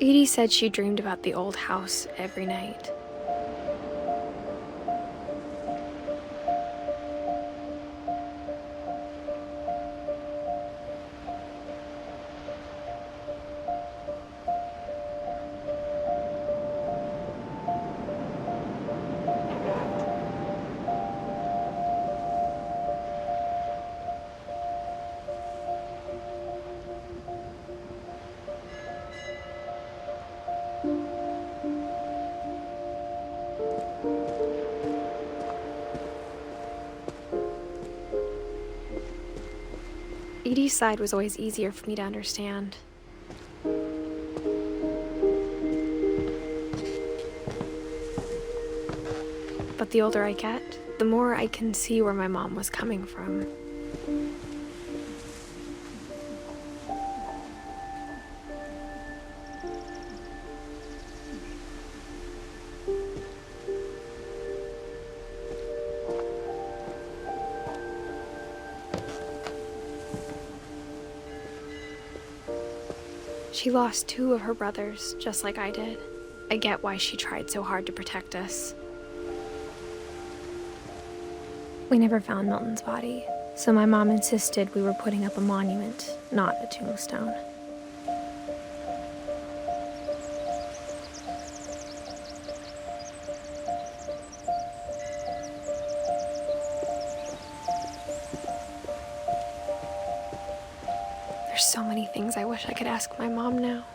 Edie said she dreamed about the old house every night. Edie's side was always easier for me to understand. The older I get, the more I can see where my mom was coming from. She lost 2 of her brothers, just like I did. I get why she tried so hard to protect us. We never found Milton's body, so my mom insisted we were putting up a monument, not a tombstone. There's so many things I wish I could ask my mom now.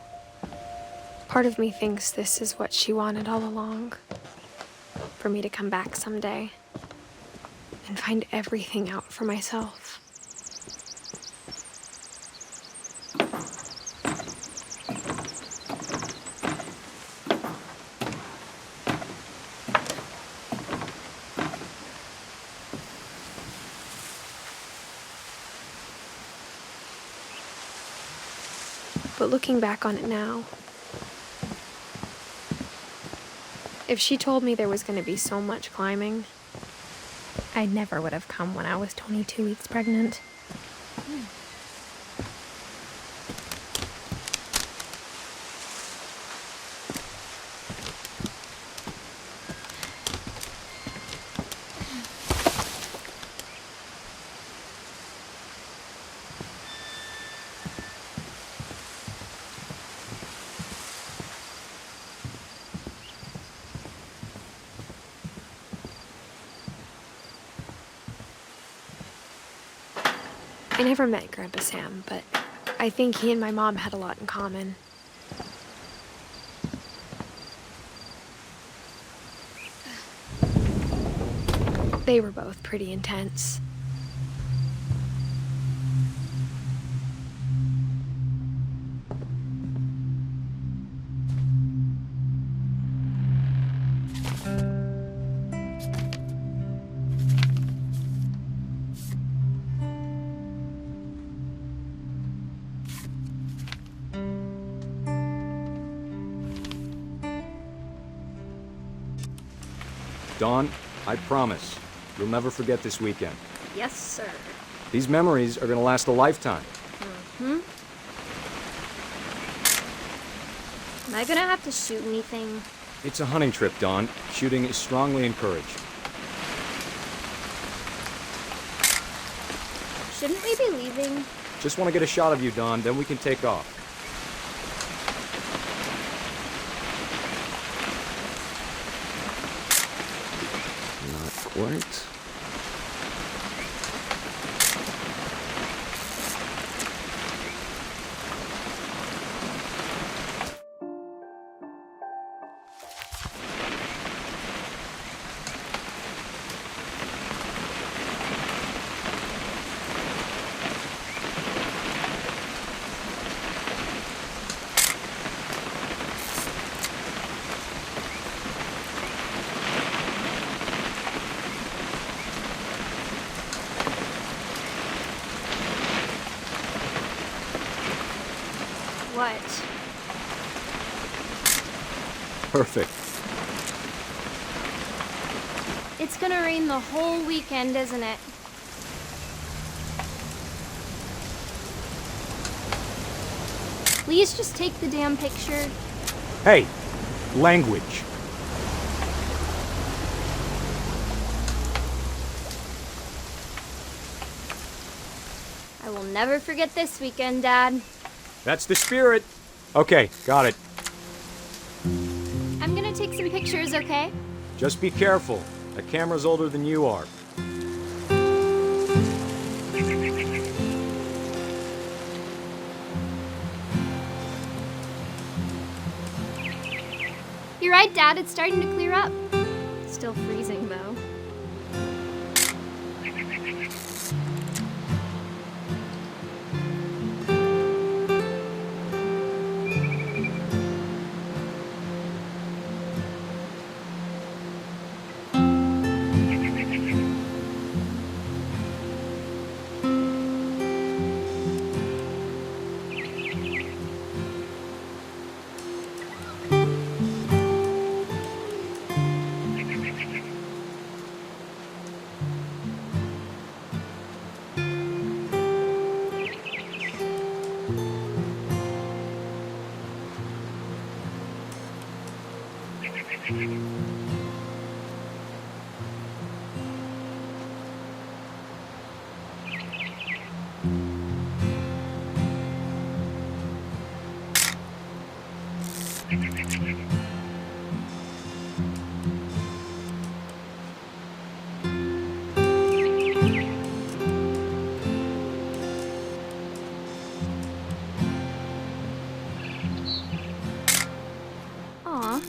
Part of me thinks this is what she wanted all along. For me to come back someday and find everything out for myself. But looking back on it now, if she told me there was going to be so much climbing, I never would have come when I was 22 weeks pregnant. I never met Grandpa Sam, but I think he and my mom had a lot in common. They were both pretty intense. Dawn, I promise, you'll never forget this weekend. Yes, sir. These memories are gonna last a lifetime. Am I gonna have to shoot anything? It's a hunting trip, Dawn. Shooting is strongly encouraged. Shouldn't we be leaving? Just want to get a shot of you, Dawn, then we can take off. Not quite. What? Perfect. It's gonna rain the whole weekend, isn't it? Please just take the damn picture. Hey, language. I will never forget this weekend, Dad. That's the spirit. Okay, got it. I'm gonna take some pictures, okay? Just be careful. That camera's older than you are. You're right, Dad. It's starting to clear up. Still freezing, though. Aw.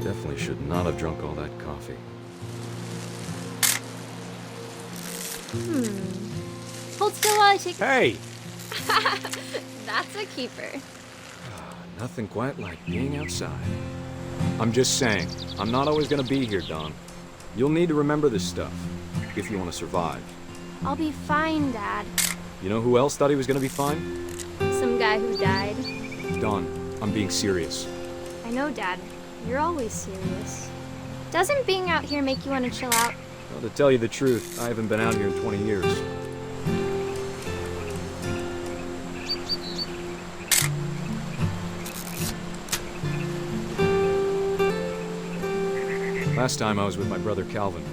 Definitely should not have drunk all that coffee. Hold still while I take... Hey! That's a keeper. Nothing quite like being outside. I'm just saying, I'm not always gonna be here, Dawn. You'll need to remember this stuff, if you want to survive. I'll be fine, Dad. You know who else thought he was gonna be fine? Some guy who died. Dawn, I'm being serious. I know, Dad. You're always serious. Doesn't being out here make you want to chill out? Well, to tell you the truth, I haven't been out here in 20 years. Last time I was with my brother Calvin.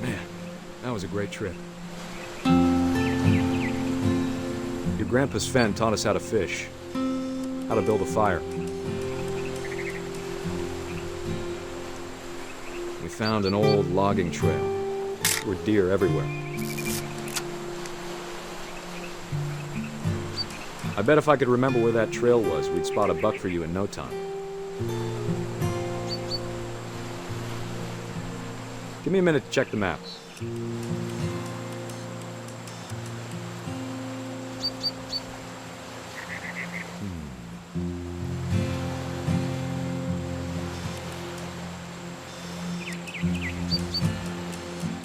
Man, that was a great trip. Your grandpa Sven taught us how to fish, how to build a fire. We found an old logging trail. There were deer everywhere. I bet if I could remember where that trail was, we'd spot a buck for you in no time. Give me a minute to check the map.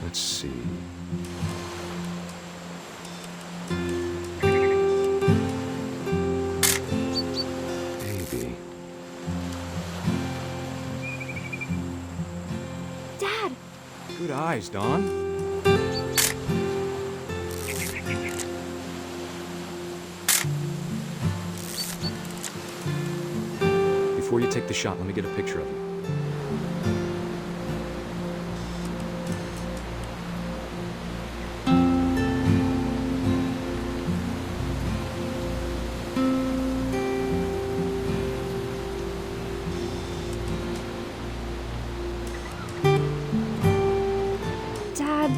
Let's see. Maybe. Dad! Good eyes, Dawn. Before you take the shot, let me get a picture of you. Dad,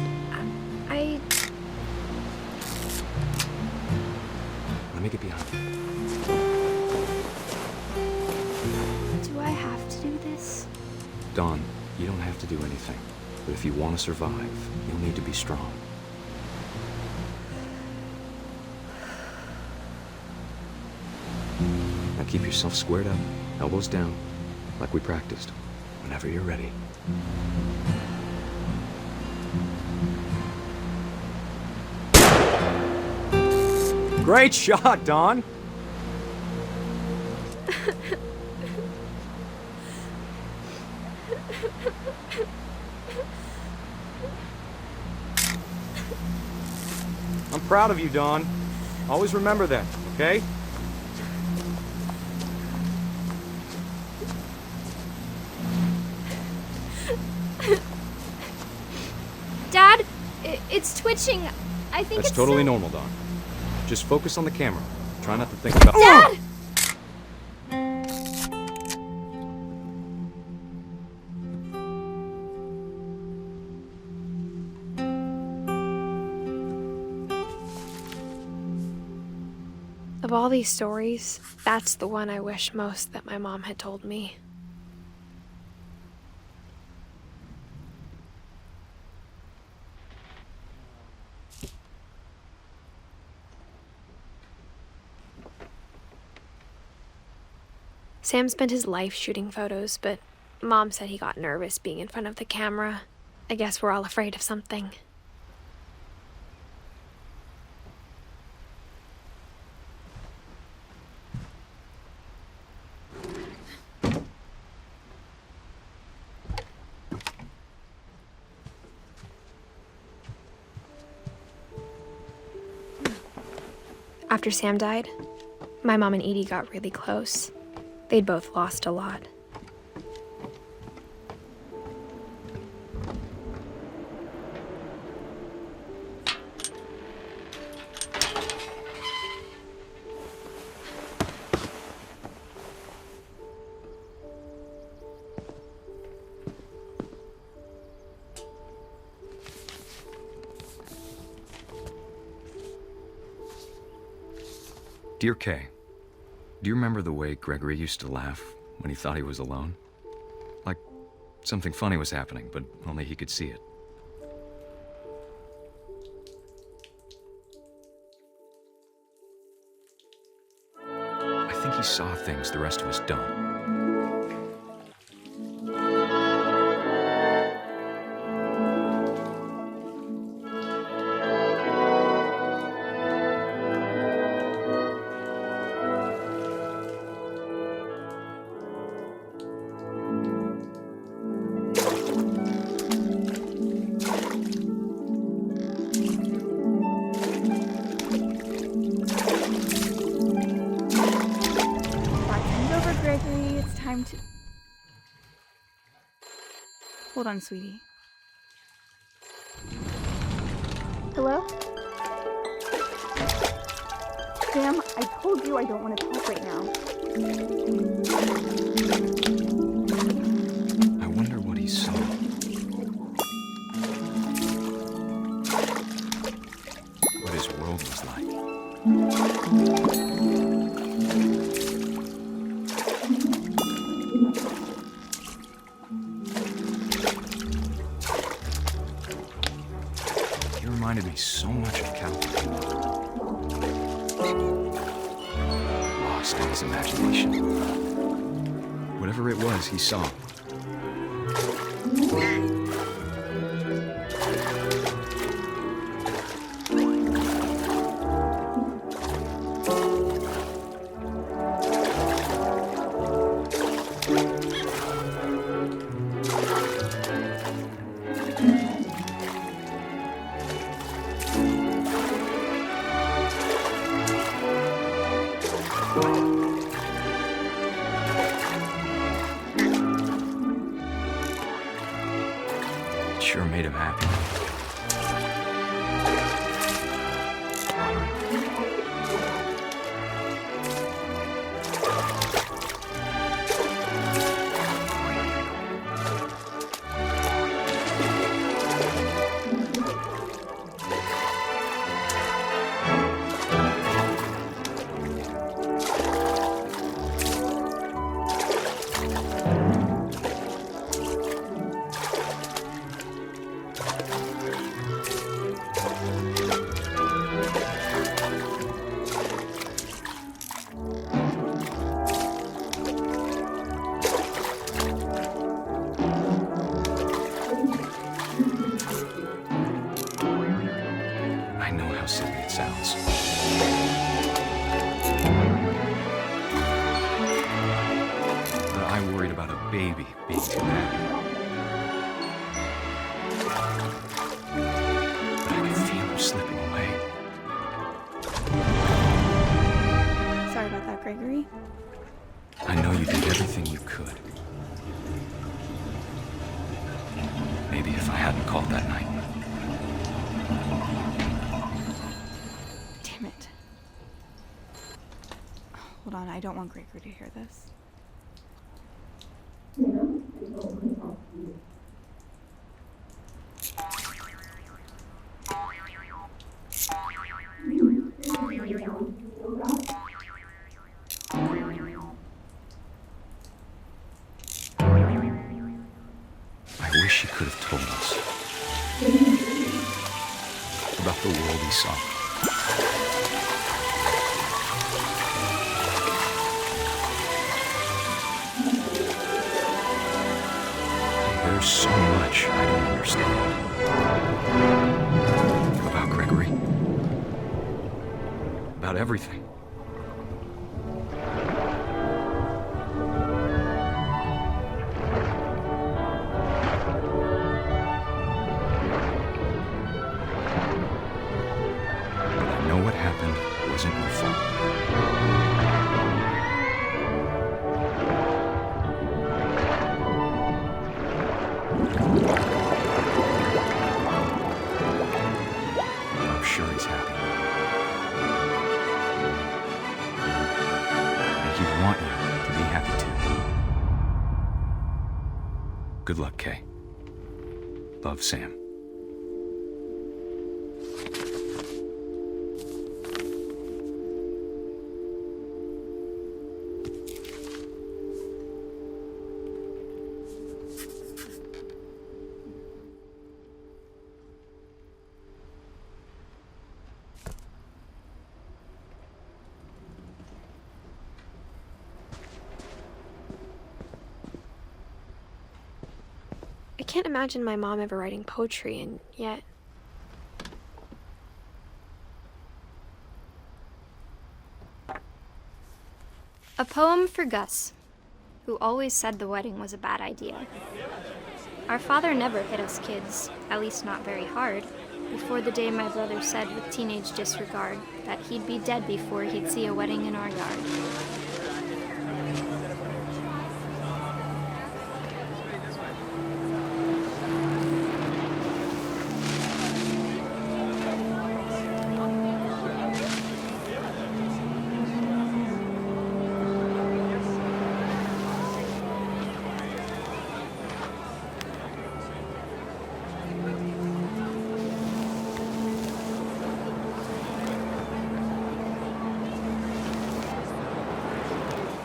Let me get behind you. do I have to do this? Dawn, you don't have to do anything. But if you want to survive, you'll need to be strong. Now keep yourself squared up, elbows down, like we practiced. Whenever you're ready. Great shot, Dawn! I'm proud of you, Dawn. Always remember that, okay? Dad, it's twitching. I think That's it's totally so... normal, Dawn. Just focus on the camera. Try not to think about... Dad! Of all these stories, that's the one I wish most that my mom had told me. Sam spent his life shooting photos, but Mom said he got nervous being in front of the camera. I guess we're all afraid of something. After Sam died, my mom and Edie got really close. They'd both lost a lot. Dear Kay, do you remember the way Gregory used to laugh when he thought he was alone? Like something funny was happening, but only he could see it. he saw things the rest of us don't. Gregory, it's time to... Hold on, sweetie. Hello? Sam, I told you I don't want to talk right now. I wonder what he saw. What his world was like. Reminded me so much of Calvin. Lost in his imagination. Whatever it was he saw. Sure made him happy. I know how silly it sounds. But I worried about a baby being too happy. But I could feel him slipping away. Sorry about that, Gregory. I know you did everything you could. Maybe if I hadn't called that night. Damn it. Hold on, I don't want Gregory to hear this. I wish he could have told us about the world he saw. There's so much I don't understand about Gregory, about everything. What happened wasn't your fault. I'm sure he's happy. And he'd want you to be happy too. Good luck, Kay. Love, Sam. I can't imagine my mom ever writing poetry, and yet... A poem for Gus, who always said the wedding was a bad idea. Our father never hit us kids, at least not very hard, before the day my brother said with teenage disregard that he'd be dead before he'd see a wedding in our yard.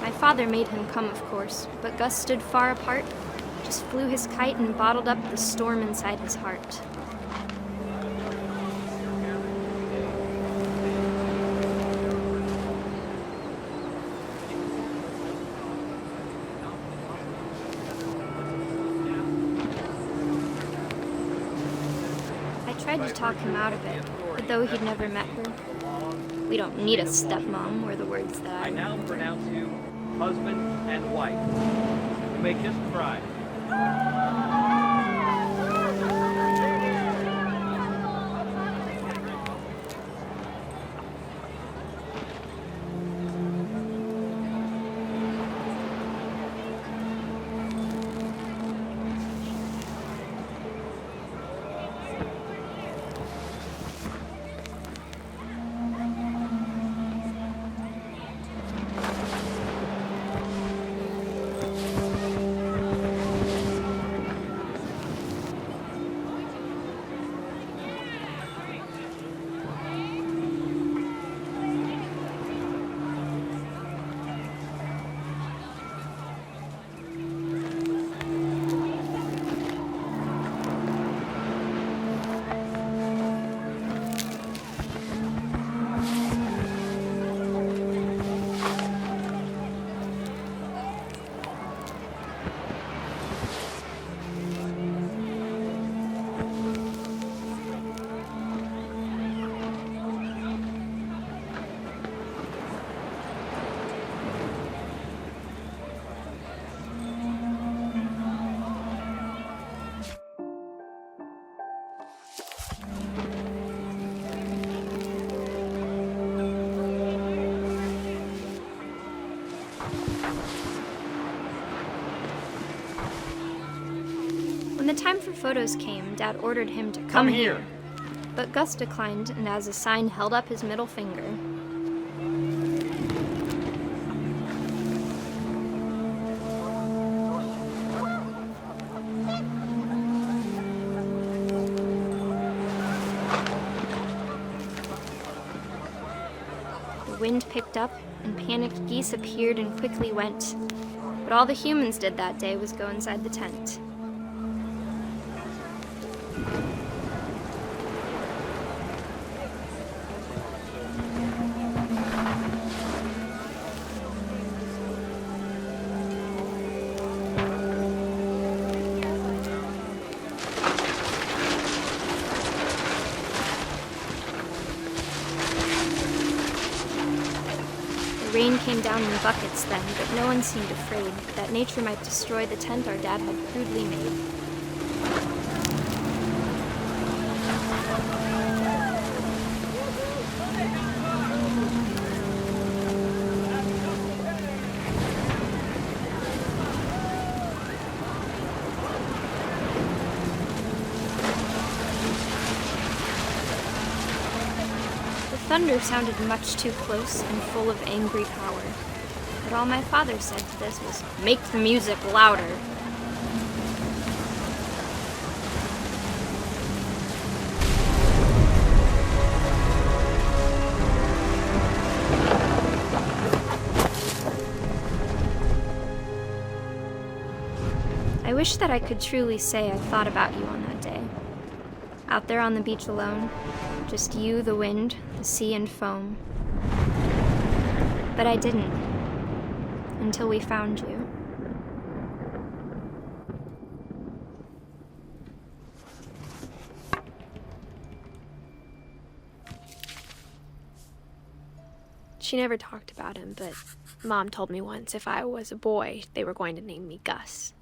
My father made him come, of course, but Gus stood far apart, just flew his kite and bottled up the storm inside his heart. I tried to talk him out of it, but though he'd never met her, "We don't need a stepmom," were the words that I now pronounce you husband and wife. You may kiss the bride. When the time for photos came, Dad ordered him to come here. But Gus declined, and as a sign held up his middle finger. The wind picked up, and panicked geese appeared and quickly went. But all the humans did that day was go inside the tent. The rain came down in buckets then, but no one seemed afraid that nature might destroy the tent our dad had crudely made. The thunder sounded much too close and full of angry power. But all my father said to this was, "Make the music louder." I wish that I could truly say I thought about you on that day. Out there on the beach alone, just you, the wind, the sea, and foam. But I didn't, until we found you. She never talked about him, but Mom told me once if I was a boy, they were going to name me Gus.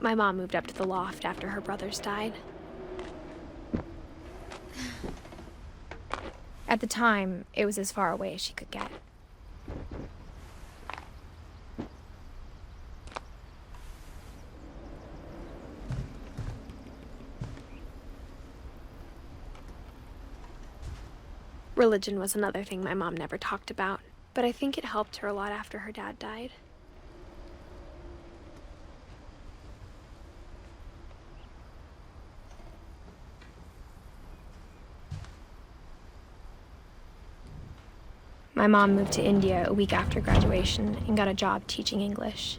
My mom moved up to the loft after her brothers died. At the time, it was as far away as she could get. Religion was another thing my mom never talked about, but I think it helped her a lot after her dad died. My mom moved to India a week after graduation and got a job teaching English.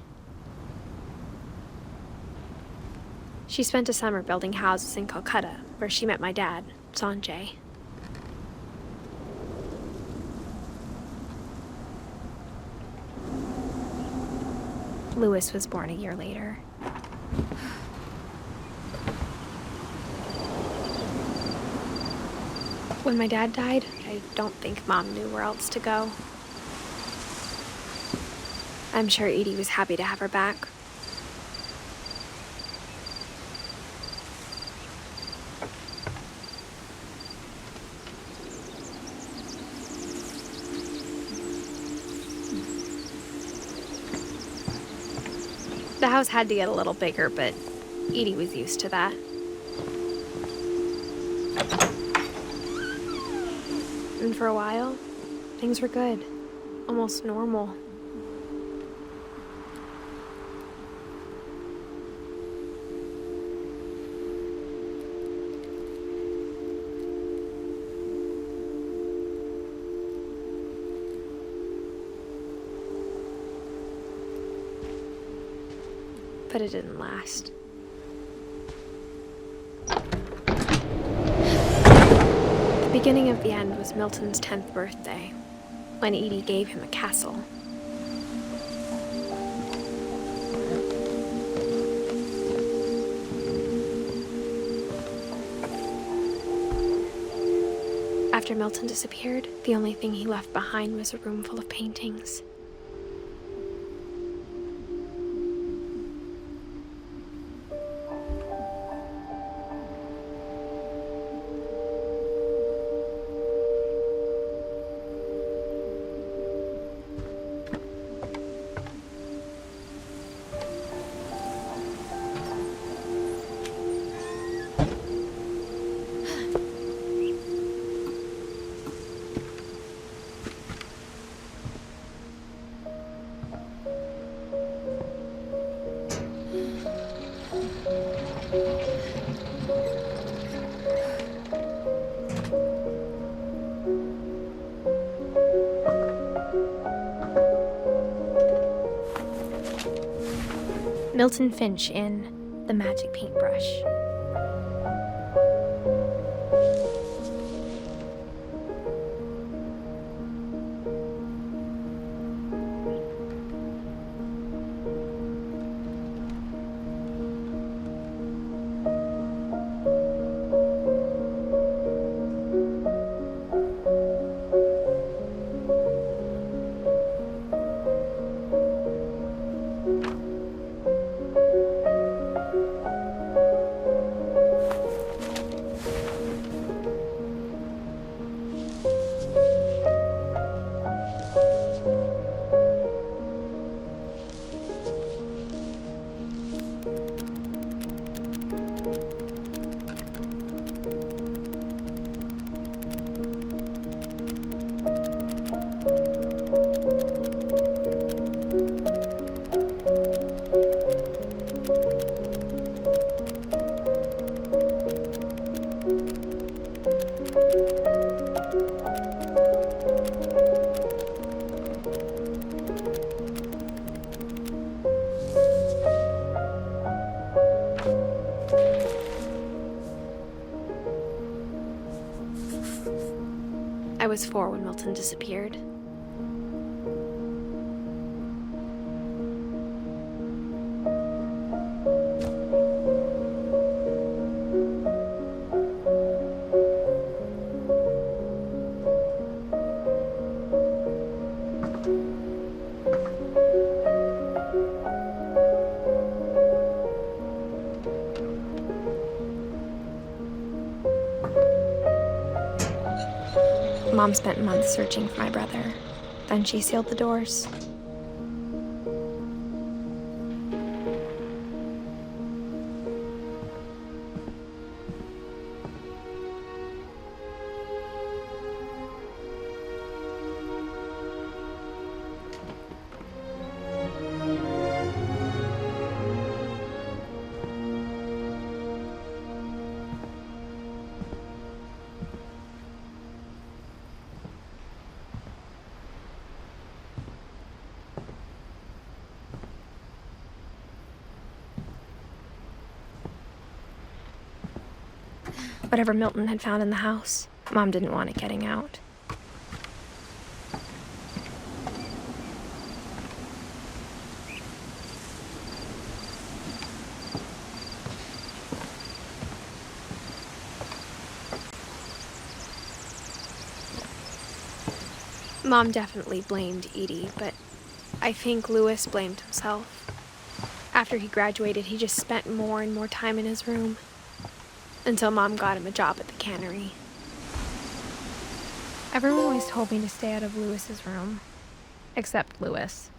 She spent a summer building houses in Calcutta, where she met my dad, Sanjay. Louis was born a year later. When my dad died, I don't think Mom knew where else to go. I'm sure Edie was happy to have her back. The house had to get a little bigger, but Edie was used to that. And for a while, things were good, almost normal. But it didn't last. The beginning of the end was Milton's 10th birthday, when Edie gave him a castle. After Milton disappeared, the only thing he left behind was a room full of paintings. Milton Finch in The Magic Paintbrush. I was 4 when Milton disappeared. Mom spent months searching for my brother. Then she sealed the doors. Whatever Milton had found in the house, Mom didn't want it getting out. Mom definitely blamed Edie, but I think Louis blamed himself. After he graduated, he just spent more and more time in his room. Until Mom got him a job at the cannery. Everyone always told me to stay out of Louis's room, except Louis.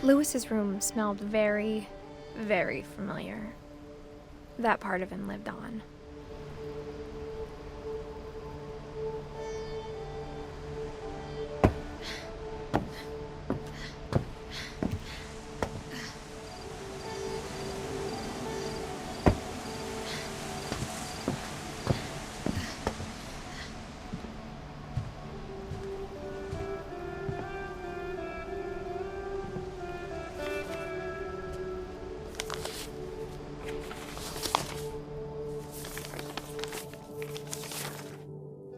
Lewis's room smelled very, very familiar. That part of him lived on.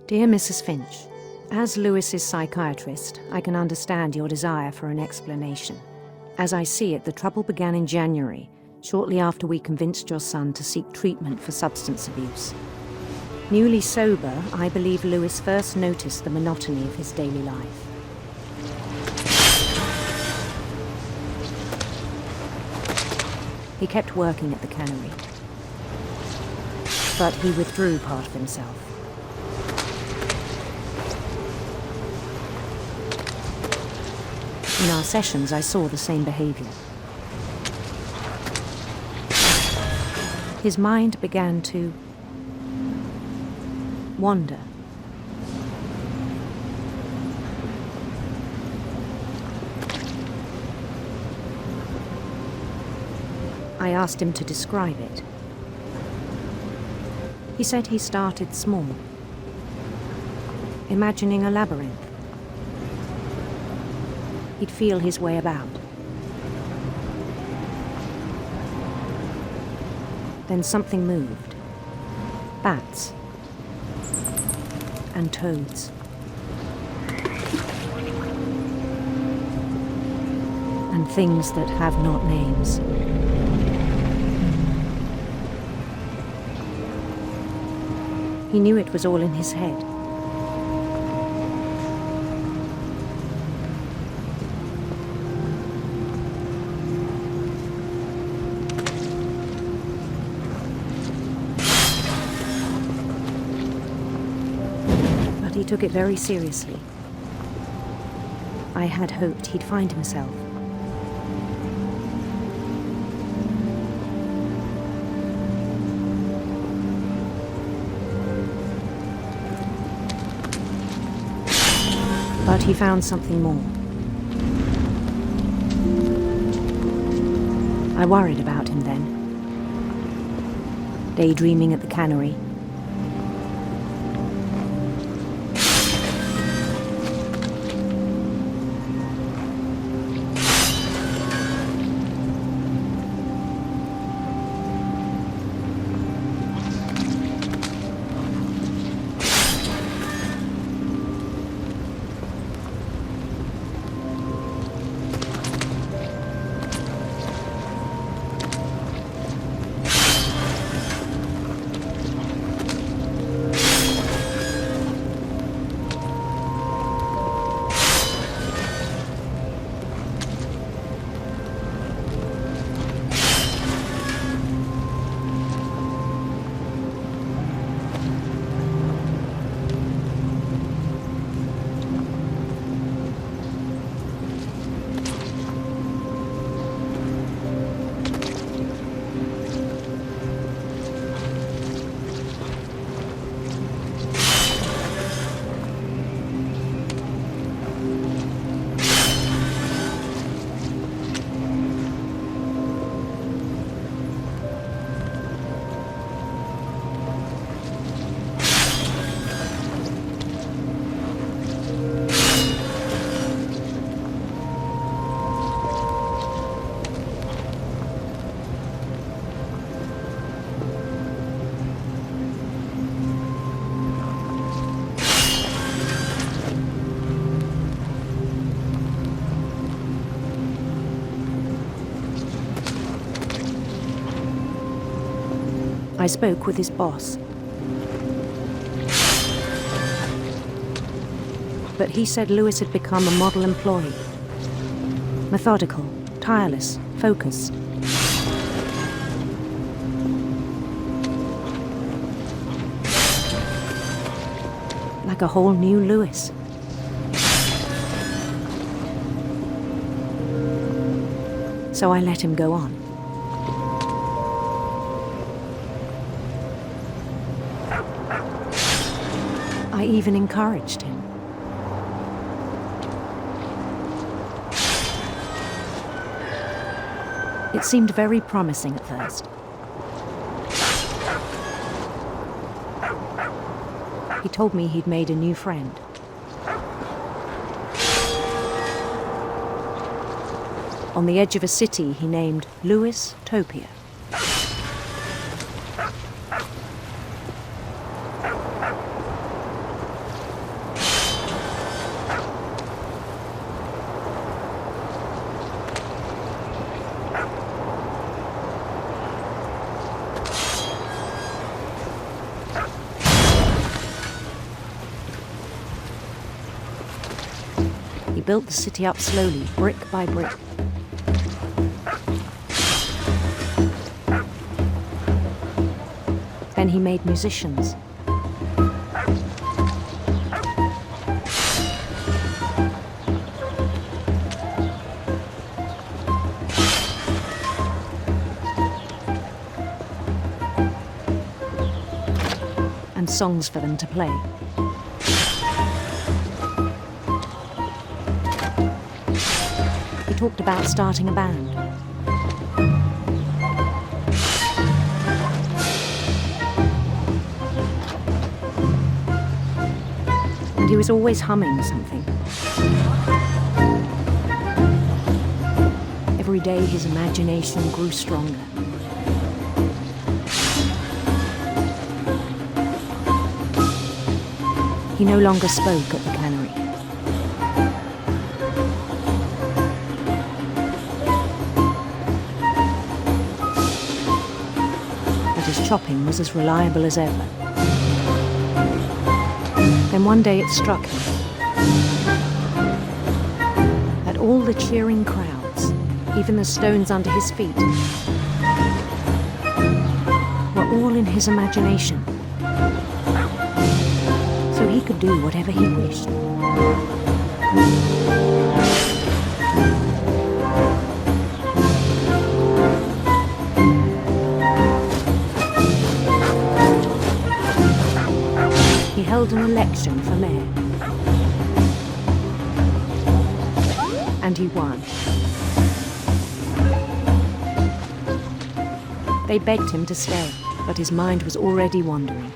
Dear Mrs. Finch, as Lewis's psychiatrist, I can understand your desire for an explanation. As I see it, the trouble began in January, shortly after we convinced your son to seek treatment for substance abuse. Newly sober, I believe Lewis first noticed the monotony of his daily life. He kept working at the cannery, but he withdrew part of himself. In our sessions, I saw the same behavior. His mind began to wander. I asked him to describe it. He said he started small, imagining a labyrinth. He'd feel his way about. Then something moved. Bats. And toads. And things that have not names. He knew it was all in his head. He took it very seriously. I had hoped he'd find himself. But he found something more. I worried about him then. Daydreaming at the cannery. I spoke with his boss. But he said Lewis had become a model employee. Methodical, tireless, focused. like a whole new Lewis. So I let him go on. I even encouraged him. It seemed very promising at first. He told me he'd made a new friend. On the edge of a city he named Lewis Topia. He built the city up slowly, brick by brick. Then he made musicians. And songs for them to play. He talked about starting a band. And he was always humming something. Every day his imagination grew stronger. He no longer spoke at the cannery. But his chopping was as reliable as ever. Then one day it struck him that all the cheering crowds, even the stones under his feet, were all in his imagination. So he could do whatever he wished. He held an election for mayor. And he won. They begged him to stay, but his mind was already wandering.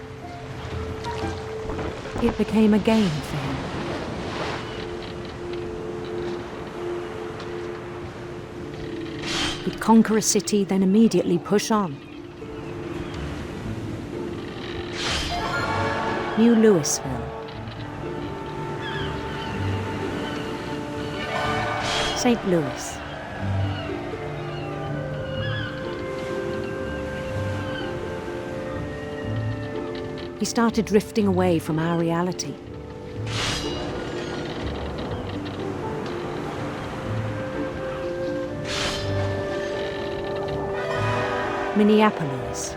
It became a game for him. He'd conquer a city, then immediately push on. New Louisville. St. Louis. He started drifting away from our reality. Minneapolis.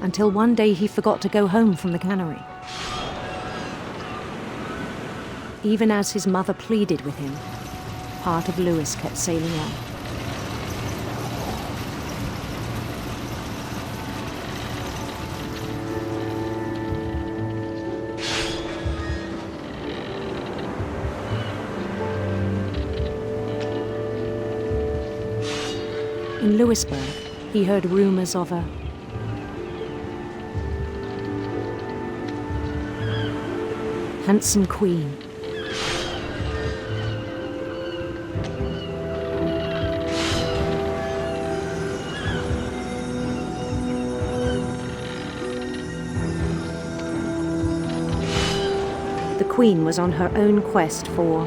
Until one day he forgot to go home from the cannery. Even as his mother pleaded with him, part of Lewis kept sailing on. In Lewisburg, he heard rumors of a handsome queen. The queen was on her own quest for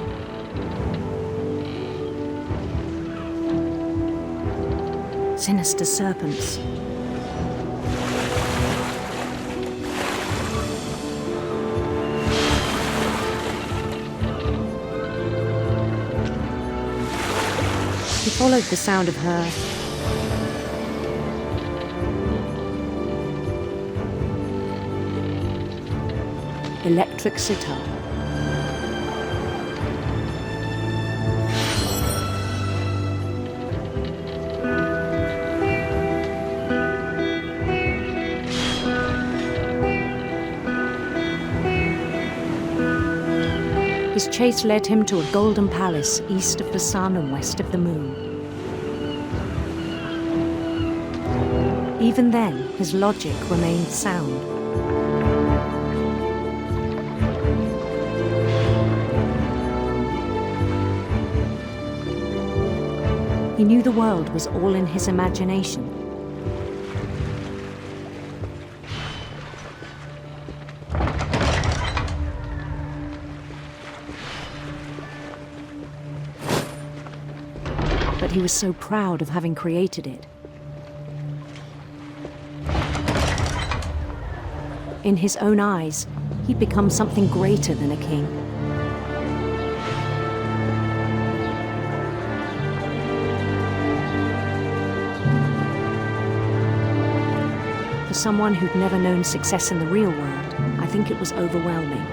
sinister serpents. He followed the sound of her electric sitar. His chase led him to a golden palace east of the sun and west of the moon. Even then, his logic remained sound. He knew the world was all in his imagination. But he was so proud of having created it. In his own eyes, he'd become something greater than a king. For someone who'd never known success in the real world, I think it was overwhelming.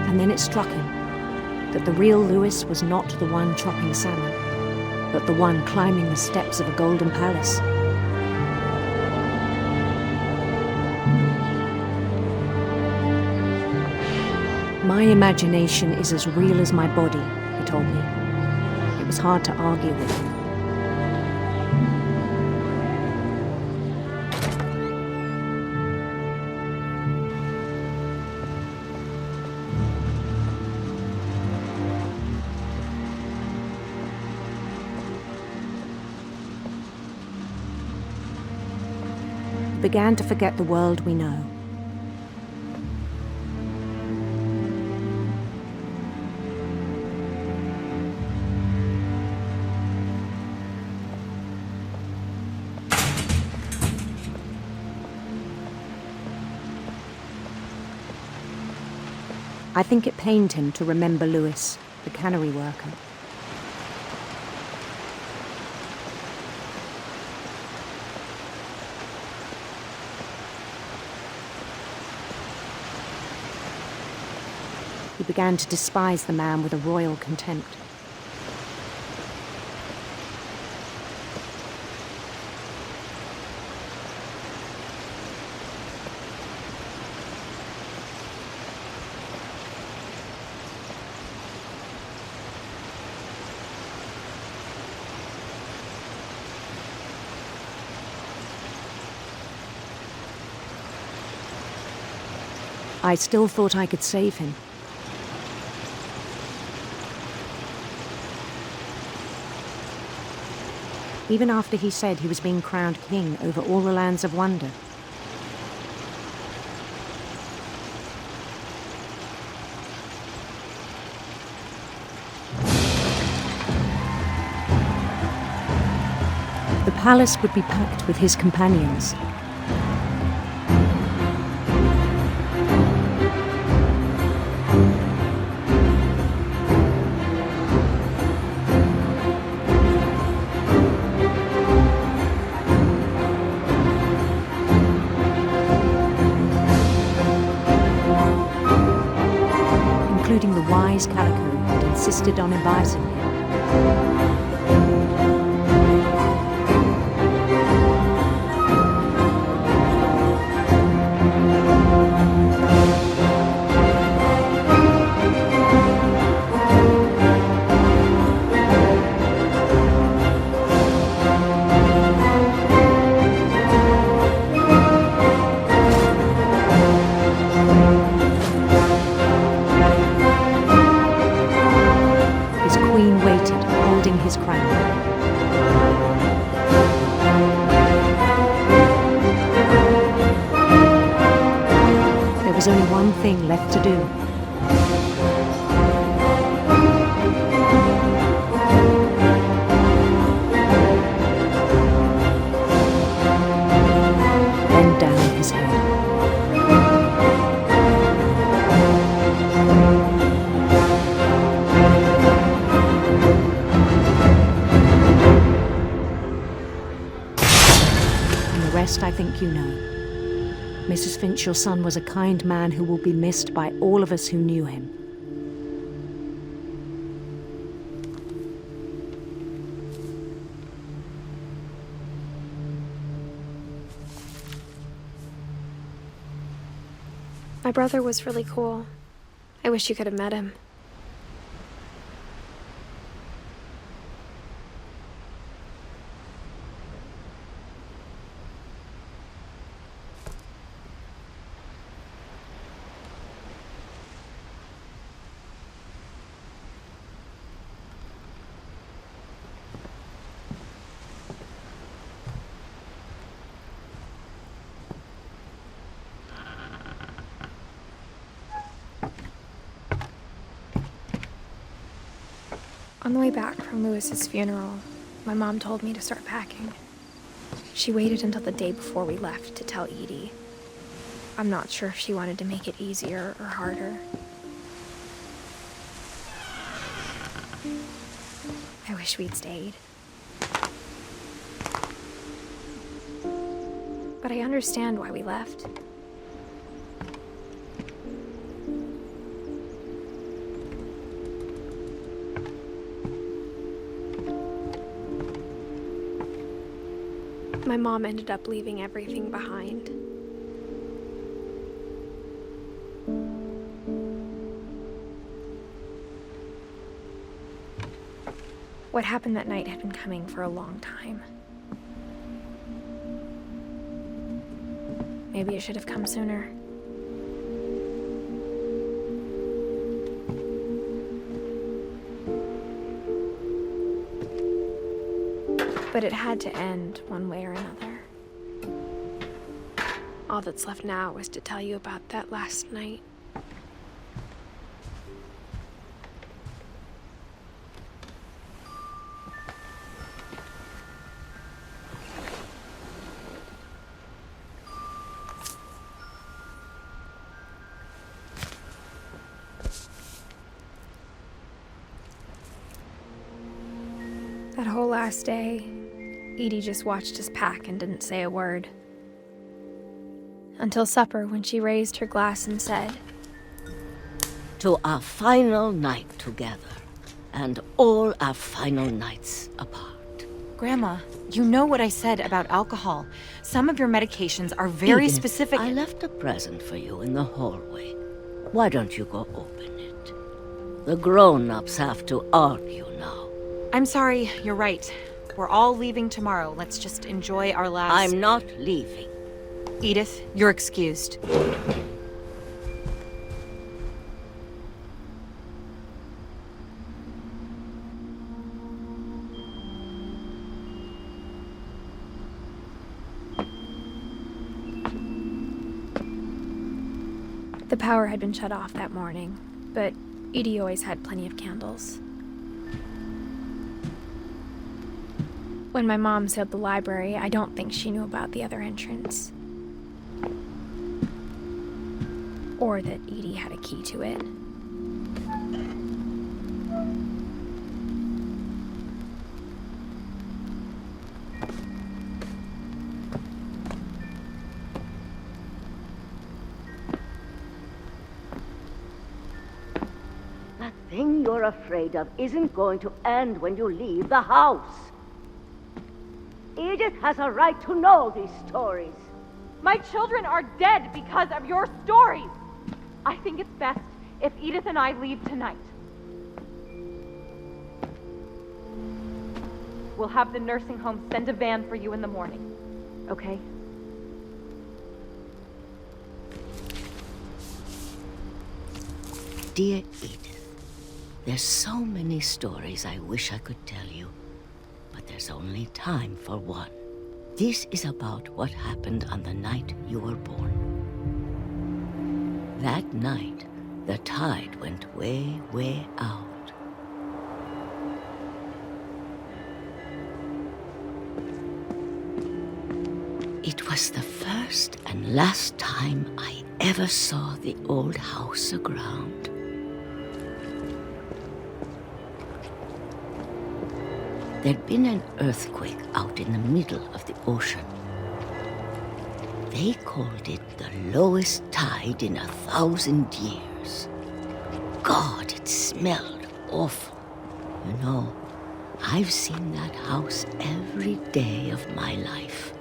And then it struck him that the real Lewis was not the one chopping salmon, but the one climbing the steps of a golden palace. My imagination is as real as my body, he told me. It was hard to argue with him. We began to forget the world we know. I think it pained him to remember Lewis, the cannery worker. He began to despise the man with a royal contempt. I still thought I could save him. Even after he said he was being crowned king over all the lands of wonder. The palace would be packed with his companions. Including the wise Calico who had insisted on advising him. His crown. There was only one thing left to do. Bend down his head. I think you know. Mrs. Finch, your son was a kind man who will be missed by all of us who knew him. My brother was really cool. I wish you could have met him. On the way back from Lewis's funeral, my mom told me to start packing. She waited until the day before we left to tell Edie. I'm not sure if she wanted to make it easier or harder. I wish we'd stayed. But I understand why we left. My mom ended up leaving everything behind. What happened that night had been coming for a long time. Maybe it should have come sooner. But it had to end one way or another. All that's left now was to tell you about that last night. That whole last day, Edie just watched us pack and didn't say a word. Until supper, when she raised her glass and said, "To our final night together, and all our final nights apart." Grandma, you know what I said about alcohol. Some of your medications are very Edith, specific. I left a present for you in the hallway. Why don't you go open it? The grown-ups have to argue now. I'm sorry, you're right. We're all leaving tomorrow. Let's just enjoy our last... I'm not leaving. Edith, you're excused. The power had been shut off that morning, but Edie always had plenty of candles. When my mom sealed the library, I don't think she knew about the other entrance. Or that Edie had a key to it. That thing you're afraid of isn't going to end when you leave the house. Edith has a right to know these stories. My children are dead because of your stories. I think it's best if Edith and I leave tonight. We'll have the nursing home send a van for you in the morning, okay? Dear Edith, there's so many stories I wish I could tell you, but there's only time for one. This is about what happened on the night you were born. That night, the tide went way, way out. It was the first and last time I ever saw the old house aground. There'd been an earthquake out in the middle of the ocean. They called it the lowest tide in 1,000 years. God, it smelled awful. You know, I've seen that house every day of my life.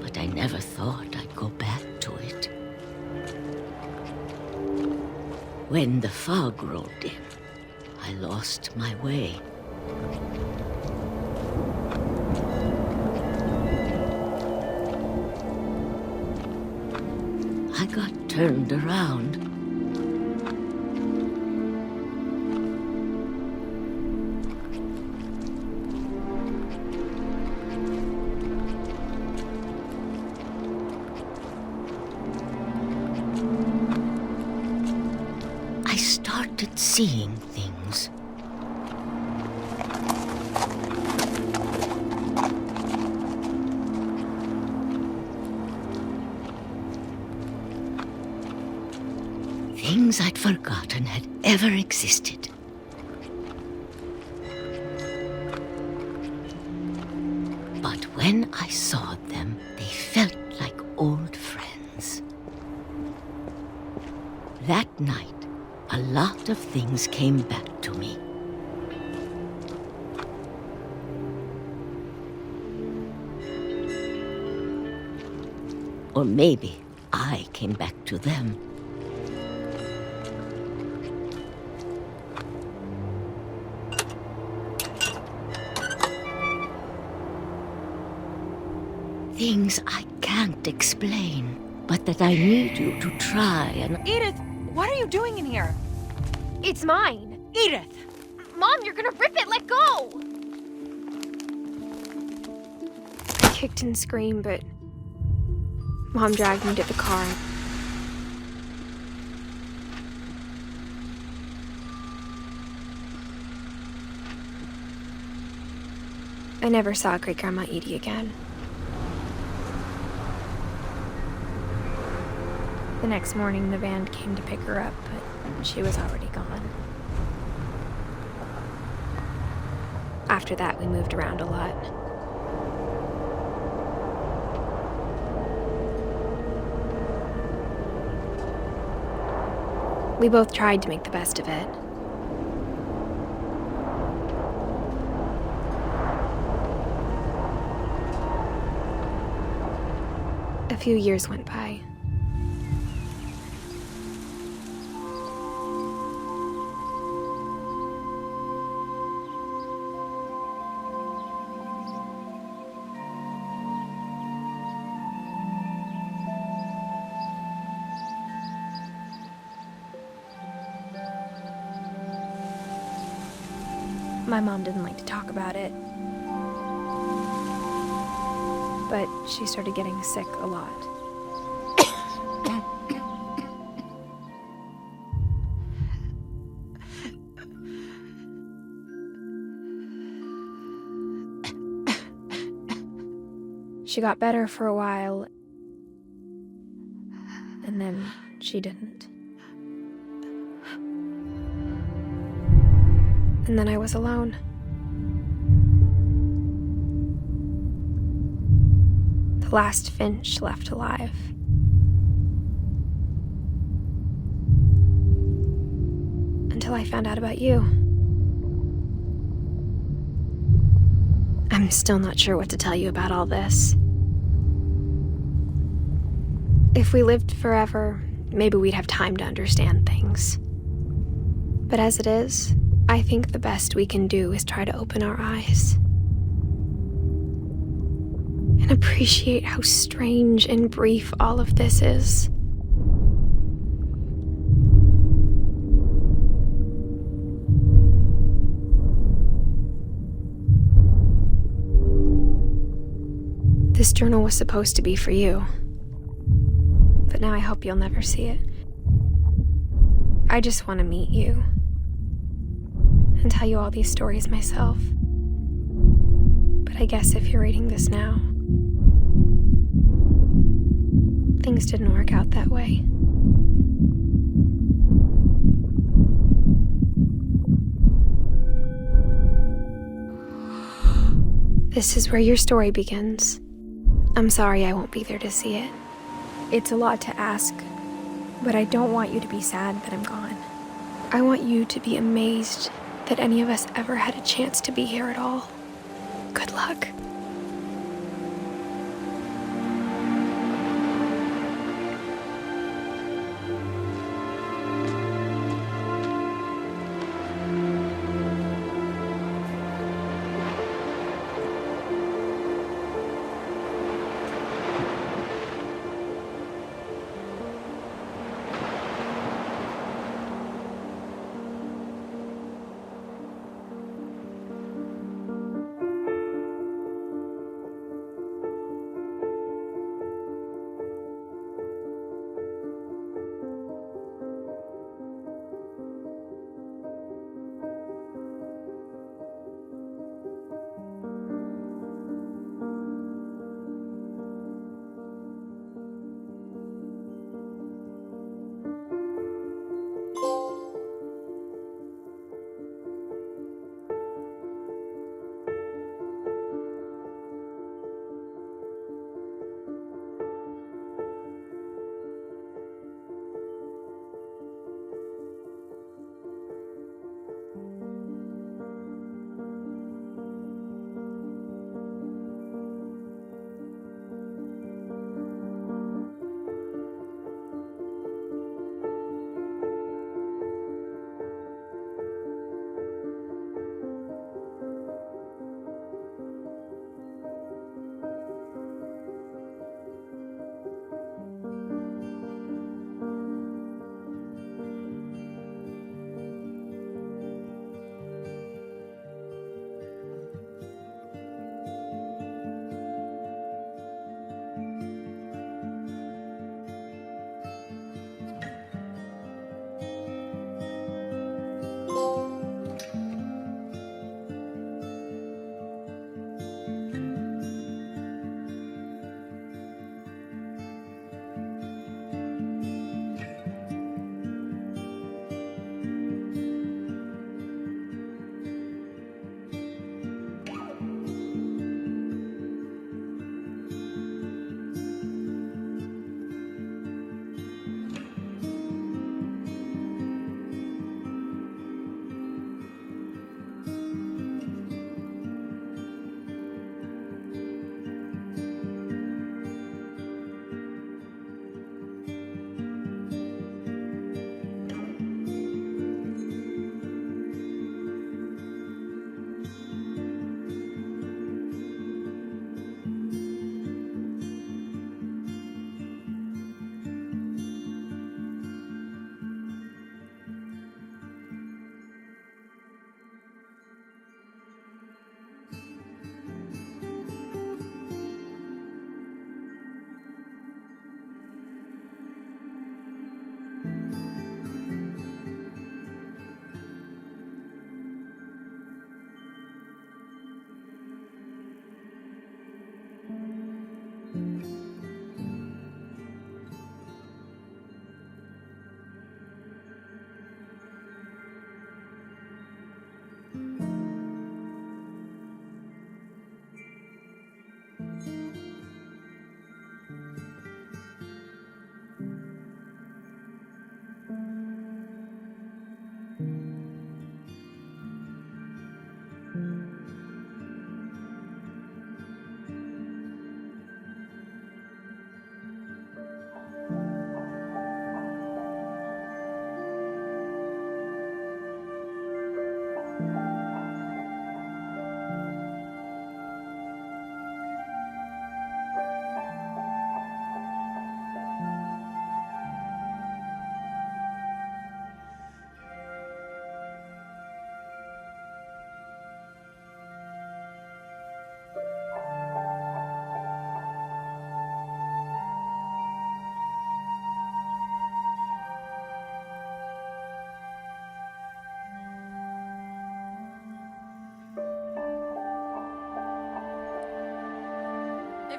But I never thought I'd go back to it. When the fog rolled in, I lost my way. I got turned around. I started seeing things. Things I'd forgotten had ever existed. But when I saw them, they felt like old friends. That night, a lot of things came back to me. Or maybe I came back to them. Things I can't explain, but that I need you to try and... Edith, what are you doing in here? It's mine. Edith! Mom, you're gonna rip it! Let go! I kicked and screamed, but Mom dragged me to the car. I never saw Great-Grandma Edie again. The next morning, the band came to pick her up, but she was already gone. After that, we moved around a lot. We both tried to make the best of it. A few years went by. My mom didn't like to talk about it, but she started getting sick a lot. She got better for a while, and then she didn't. And then I was alone. The last Finch left alive. Until I found out about you. I'm still not sure what to tell you about all this. If we lived forever, maybe we'd have time to understand things. But as it is, I think the best we can do is try to open our eyes and appreciate how strange and brief all of this is. This journal was supposed to be for you, but now I hope you'll never see it. I just want to meet you and tell you all these stories myself. But I guess if you're reading this now, things didn't work out that way. This is where your story begins. I'm sorry I won't be there to see it. It's a lot to ask, but I don't want you to be sad that I'm gone. I want you to be amazed that any of us ever had a chance to be here at all. Good luck.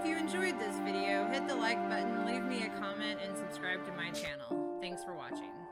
If you enjoyed this video, hit the like button, leave me a comment, and subscribe to my channel. Thanks for watching.